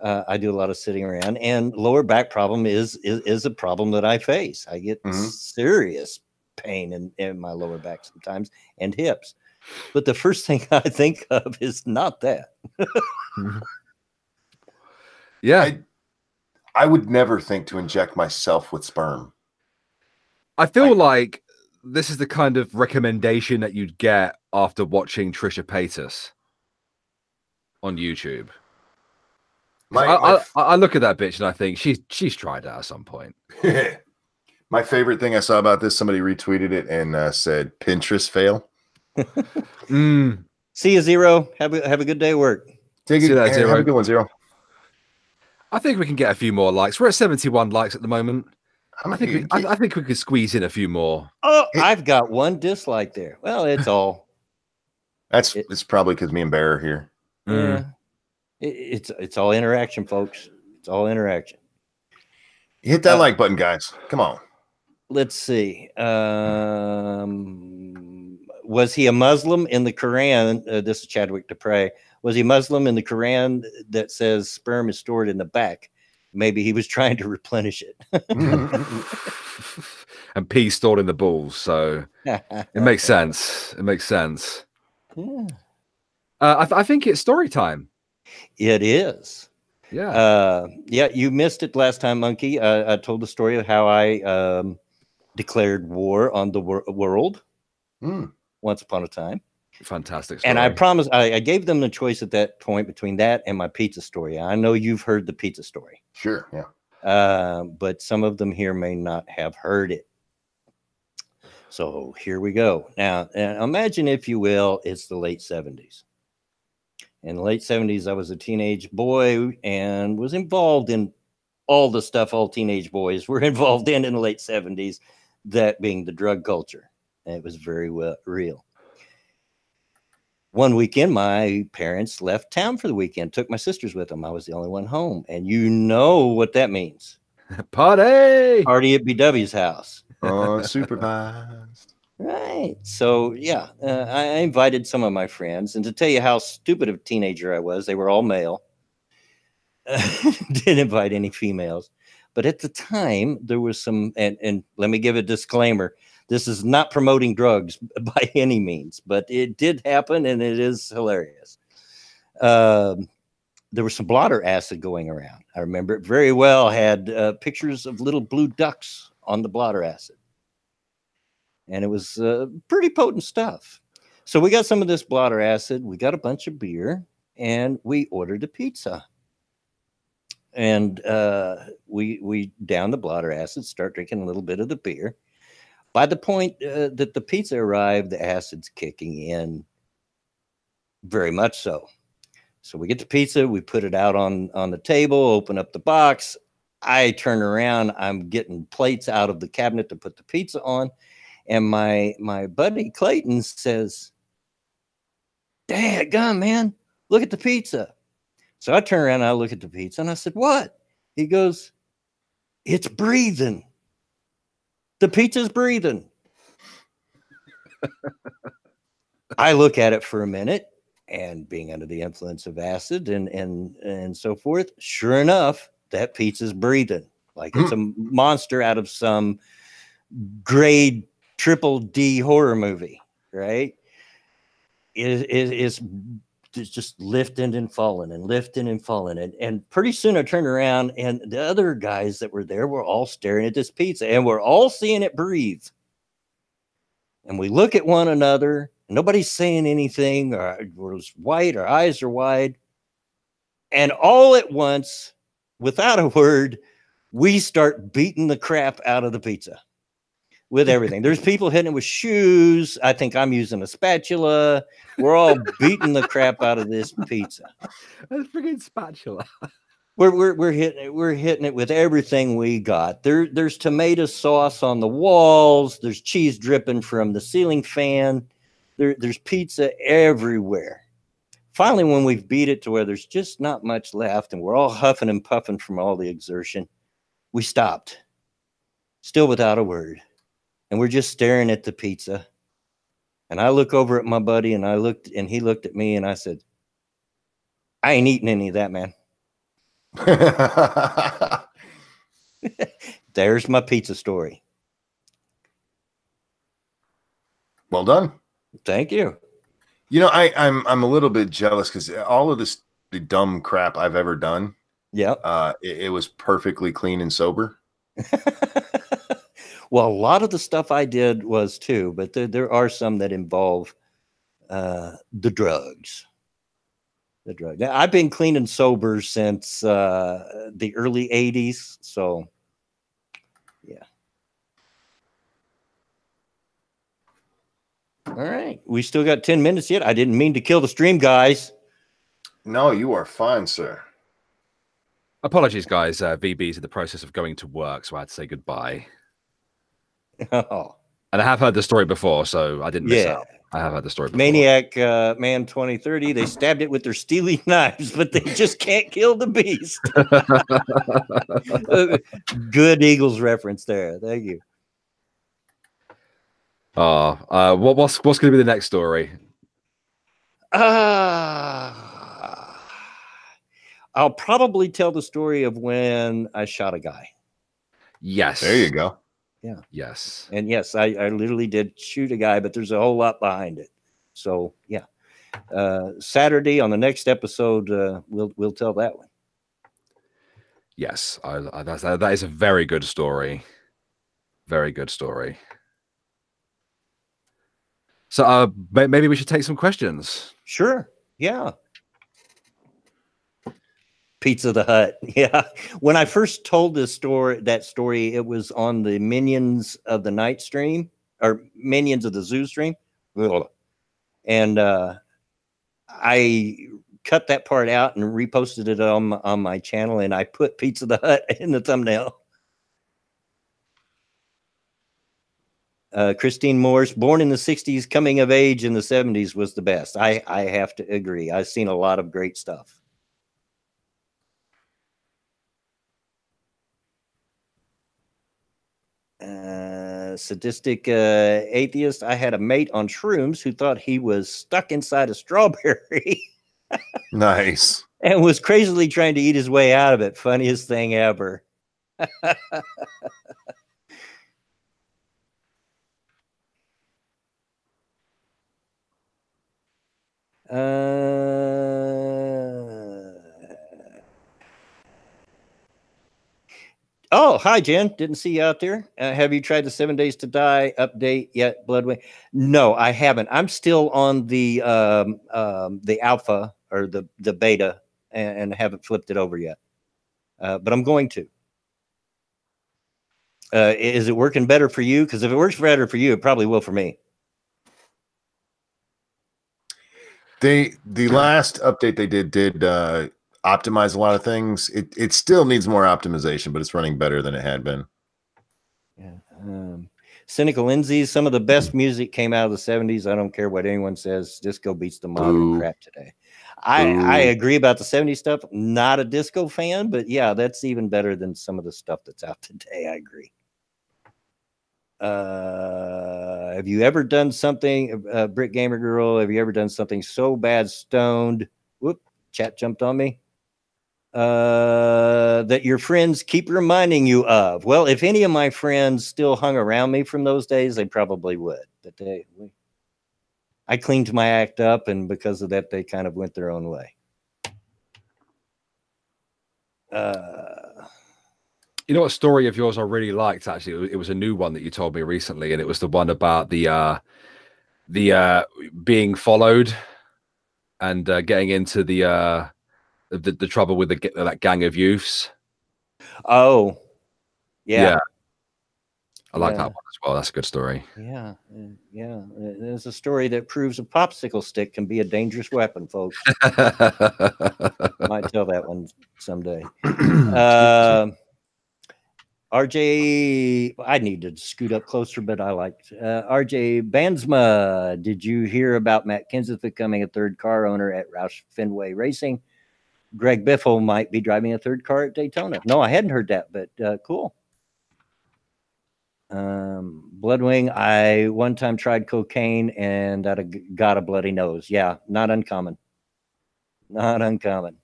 I do a lot of sitting around, and lower back problem is a problem that I face. I get serious pain in my lower back sometimes and hips. But the first thing I think of is not that. Yeah. I would never think to inject myself with sperm. I feel like this is the kind of recommendation that you'd get after watching Trisha Paytas on YouTube. I look at that bitch and I think she's tried that at some point. My favorite thing I saw about this, somebody retweeted it and said, Pinterest fail. See you, Zero. Have a good day at work. Have a good one, Zero. I think we can get a few more likes. We're at 71 likes at the moment. I think we could squeeze in a few more. Oh, I've got one dislike there. Well, it's probably because me and Bear are here. Yeah. It's all interaction, folks. It's all interaction. Hit that like button, guys. Come on. Let's see. Was he a Muslim in the Quran? This is Chadwick Dupre. Was he Muslim in the Quran that says sperm is stored in the back? Maybe he was trying to replenish it. And pee stored in the balls. So it makes sense. It makes sense. Yeah. I think it's story time. It is. Yeah. Yeah, you missed it last time, Monkey. I told the story of how I declared war on the world once upon a time. Fantastic story. And I promised, I gave them the choice at that point between that and my pizza story. I know you've heard the pizza story. Sure, yeah. But some of them here may not have heard it. So here we go. Now, imagine, if you will, it's the late 70s. In the late 70s, I was a teenage boy and was involved in all the stuff all teenage boys were involved in the late 70s, that being the drug culture. And it was very real. One weekend, my parents left town for the weekend, took my sisters with them. I was the only one home. And you know what that means. Party at BW's house. Unsupervised. Right. So, yeah, I invited some of my friends. And to tell you how stupid of a teenager I was, they were all male. Didn't invite any females. But at the time, there was some, and let me give a disclaimer. This is not promoting drugs by any means, but it did happen, and it is hilarious. There was some blotter acid going around. I remember it very well. Had pictures of little blue ducks on the blotter acid. And it was pretty potent stuff. So we got some of this blotter acid. We got a bunch of beer, and we ordered a pizza. And we down the blotter acid, start drinking a little bit of the beer. By the point that the pizza arrived, the acid's kicking in very much so. So we get the pizza, we put it out on the table, open up the box. I turn around, I'm getting plates out of the cabinet to put the pizza on. And my buddy Clayton says, "Daggum, man, look at the pizza." So I turn around and I look at the pizza and I said, "What?" He goes, "It's breathing. The pizza's breathing." I look at it for a minute, and being under the influence of acid and so forth, sure enough, that pizza's breathing like it's a monster out of some grade triple D horror movie, right? It's just lifting and falling and lifting and falling. And pretty soon I turned around, and the other guys that were there were all staring at this pizza, and we're all seeing it breathe. And we look at one another, and nobody's saying anything. We're white, our eyes are wide. And all at once, without a word, we start beating the crap out of the pizza with everything. There's people hitting it with shoes. I think I'm using a spatula. We're all beating the crap out of this pizza. A freaking spatula. We're hitting it with everything we got. There's tomato sauce on the walls. There's cheese dripping from the ceiling fan. There's pizza everywhere. Finally, when we've beat it to where there's just not much left, and we're all huffing and puffing from all the exertion, we stopped, still without a word. And we're just staring at the pizza. And I look over at my buddy, and he looked at me, and I said, "I ain't eating any of that, man." There's my pizza story. Well done. Thank you. You know, I'm a little bit jealous because all of the dumb crap I've ever done, it was perfectly clean and sober. Well, a lot of the stuff I did was too, but there are some that involve the drugs. The drug. I've been clean and sober since the early 80s. So, yeah. All right. We still got 10 minutes yet. I didn't mean to kill the stream, guys. No, you are fine, sir. Apologies, guys. VB's in the process of going to work, so I had to say goodbye. Oh, and I have heard the story before, so I didn't miss yeah. out. I have heard the story before. Maniac Man 2030. They stabbed it with their steely knives, but they just can't kill the beast. Good Eagles reference there. Thank you. What's going to be the next story? I'll probably tell the story of when I shot a guy. Yes. There you go. Yeah. Yes. And yes, I literally did shoot a guy, but there's a whole lot behind it. So yeah. Saturday on the next episode, we'll tell that one. Yes, that is a very good story. Very good story. So maybe we should take some questions. Sure. Yeah. Pizza the Hut. Yeah. When I first told that story, it was on the Minions of the Night stream or Minions of the Zoo stream. And I cut that part out and reposted it on my channel, and I put Pizza the Hut in the thumbnail. Christine Morse, born in the 60s, coming of age in the 70s, was the best. I have to agree. I've seen a lot of great stuff. Sadistic atheist. I had a mate on shrooms who thought he was stuck inside a strawberry. Nice. And was crazily trying to eat his way out of it. Funniest thing ever. Oh, hi, Jen. Didn't see you out there. Have you tried the 7 Days to Die update yet, Bloodwing? No, I haven't. I'm still on the alpha or the beta and haven't flipped it over yet. But I'm going to. Is it working better for you? Because if it works better for you, it probably will for me. The last update they did optimize a lot of things. It still needs more optimization, but it's running better than it had been. Yeah. Cynical Lindsay, some of the best music came out of the 70s. I don't care what anyone says. Disco beats the modern crap today. I agree about the 70s stuff. Not a disco fan, but yeah, that's even better than some of the stuff that's out today. I agree. Have you ever done something, Brit Gamer Girl? Have you ever done something so bad stoned? Whoop, chat jumped on me. That your friends keep reminding you of? Well, if any of my friends still hung around me from those days, they probably would. But I cleaned my act up, and because of that, they kind of went their own way. You know what story of yours I really liked? Actually, it was a new one that you told me recently, and it was the one about the being followed and getting into the trouble with that gang of youths. Oh, yeah. I like that one as well. That's a good story. Yeah. There's a story that proves a popsicle stick can be a dangerous weapon, folks. Might tell that one someday. RJ, I need to scoot up closer, but I liked RJ Bansma. Did you hear about Matt Kenseth becoming a third car owner at Roush Fenway Racing? Greg Biffle might be driving a third car at Daytona. No, I hadn't heard that, but cool. Bloodwing, I one time tried cocaine and got a bloody nose. Yeah, not uncommon. Not uncommon.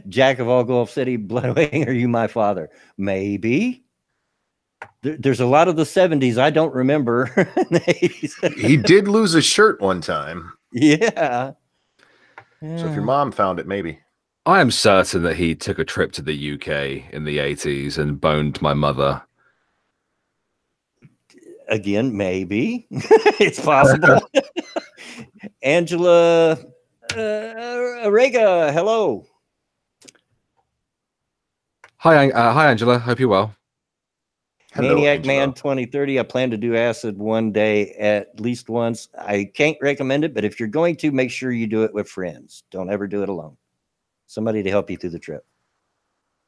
Jack of all Gulf City, Bloodwing, are you my father? Maybe. There's a lot of the 70s I don't remember. He did lose a shirt one time. Yeah. So if your mom found it, maybe. I am certain that he took a trip to the UK in the 80s and boned my mother. Again, maybe. It's possible. Angela Arega, hello. Hi, Angela. Hope you're well. Hello, Maniac Angelo. Man 2030. I plan to do acid one day at least once. I can't recommend it, but if you're going to, make sure you do it with friends. Don't ever do it alone. Somebody to help you through the trip.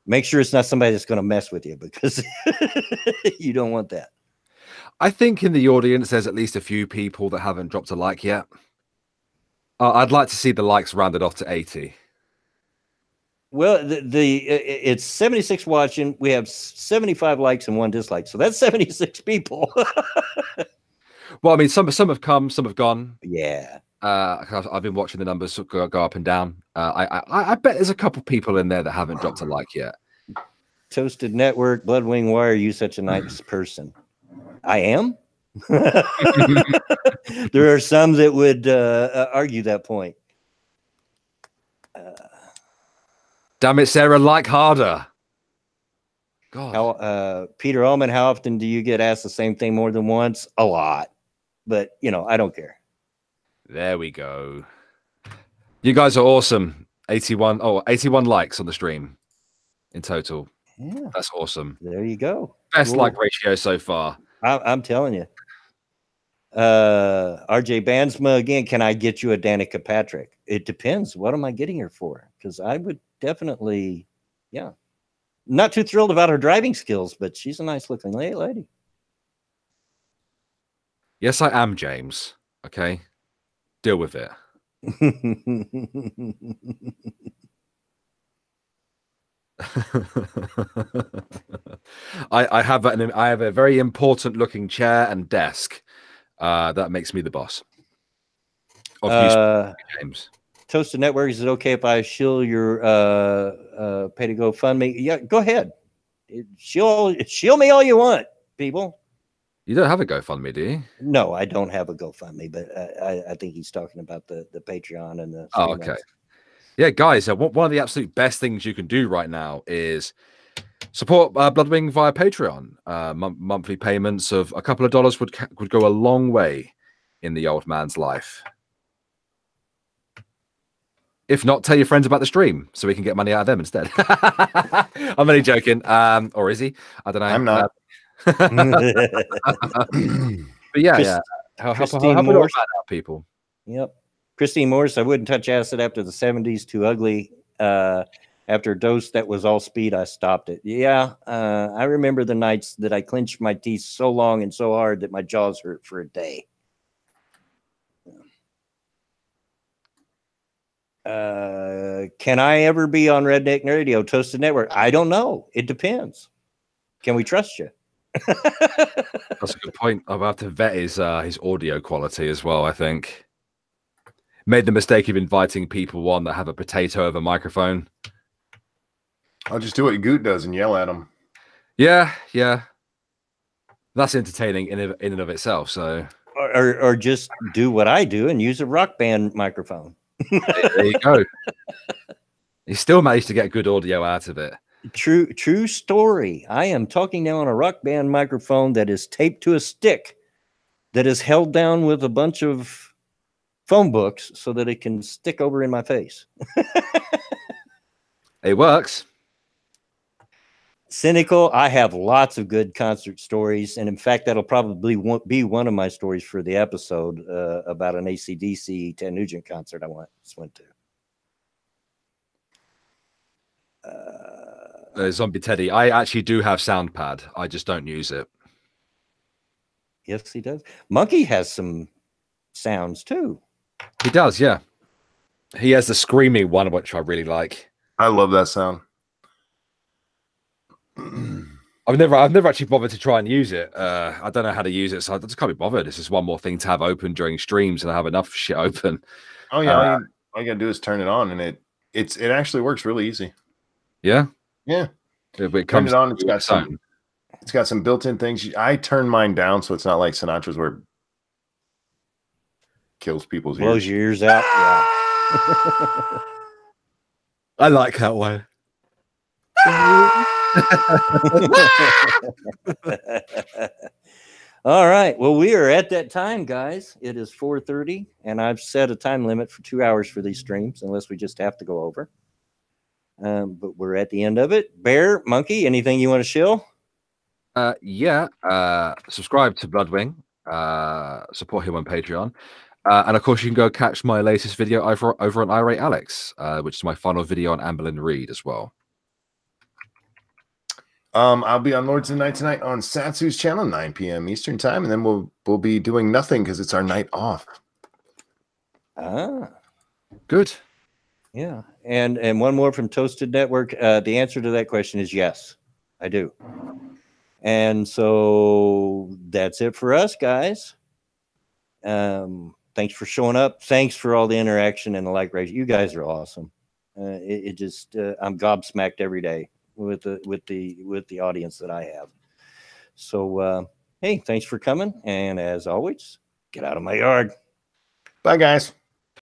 Make sure it's not somebody that's going to mess with you, because you don't want that. I think in the audience, there's at least a few people that haven't dropped a like yet. I'd like to see the likes rounded off to 80. Well, it's 76 watching. We have 75 likes and 1 dislike. So that's 76 people. Well, I mean, some have come, some have gone. Yeah. I've been watching the numbers go up and down. I bet there's a couple people in there that haven't dropped a like yet. Toasted Network, Bloodwing, why are you such a nice person? I am. There are some that would argue that point. Damn it, Sarah, like harder. God. Peter Ullman, how often do you get asked the same thing more than once? A lot. But, I don't care. There we go. You guys are awesome. 81 likes on the stream in total. Yeah. That's awesome. There you go. Best like ratio so far. I'm telling you. RJ Bansma again, can I get you a Danica Patrick? It depends. What am I getting her for? Because I would definitely, not too thrilled about her driving skills, but she's a nice looking lady. Yes, I am, James. Okay. Deal with it. I have a very important looking chair and desk. That makes me the boss. James. Toasted Network, is it okay if I shill your pay to GoFundMe? Yeah, go ahead. Shill me all you want, people. You don't have a GoFundMe, do you? No, I don't have a GoFundMe, but I think he's talking about the Patreon and the. Oh, okay. Yeah, guys, one of the absolute best things you can do right now is support Bloodwing via Patreon. Monthly payments of a couple of dollars would go a long way in the old man's life. If not, tell your friends about the stream so we can get money out of them instead. I'm only joking. Or is he? I don't know. I'm not. But yeah. Christine Morse, out, people. Yep. Christine Morse, I wouldn't touch acid after the 70s. Too ugly. After a dose that was all speed, I stopped it. Yeah. I remember the nights that I clenched my teeth so long and so hard that my jaws hurt for a day. Can I ever be on Redneck Radio, Toasted Network? I don't know. It depends. Can we trust you? That's a good point. I'll have to vet his audio quality as well. I think made the mistake of inviting people on that have a potato over microphone. I'll just do what Goot does and yell at them. Yeah. That's entertaining in and of itself. So, or just do what I do and use a Rock Band microphone. There you go. He still managed to get good audio out of it. True story. I am talking now on a Rock Band microphone that is taped to a stick that is held down with a bunch of phone books so that it can stick over in my face. It works. Cynical. I have lots of good concert stories. And in fact, that'll probably be one of my stories for the episode about an AC/DC Ted Nugent concert I once went to. Zombie Teddy. I actually do have SoundPad. I just don't use it. Yes, he does. Monkey has some sounds too. He does, yeah. He has the screaming one, which I really like. I love that sound. I've never actually bothered to try and use it. I don't know how to use it, so I just can't be bothered. It's just one more thing to have open during streams, and I have enough shit open. Oh yeah, all you gotta do is turn it on, and it actually works really easy. Yeah. Yeah. If it comes turn it on. It's got some built-in things. I turn mine down so it's not like Sinatra's where it kills people's ears. Blows your ears out. Yeah. I like that one. All right. Well, we are at that time, guys. It is 4:30, and I've set a time limit for 2 hours for these streams, unless we just have to go over. But we're at the end of it. Bear, Monkey, anything you want to shill? Subscribe to Bloodwing. Support him on Patreon. And of course, you can go catch my latest video over on Irate Alex, which is my final video on Amberlyn Reed as well. I'll be on Lords of the Night tonight on Satsu's channel, 9 p.m. Eastern time, and then we'll be doing nothing because it's our night off. Good. Yeah, and one more from Toasted Network. The answer to that question is yes, I do. And so that's it for us, guys. Thanks for showing up. Thanks for all the interaction and the like rate. You guys are awesome. It just I'm gobsmacked every day with the audience that I have. So hey, thanks for coming. And as always, get out of my yard. Bye, guys.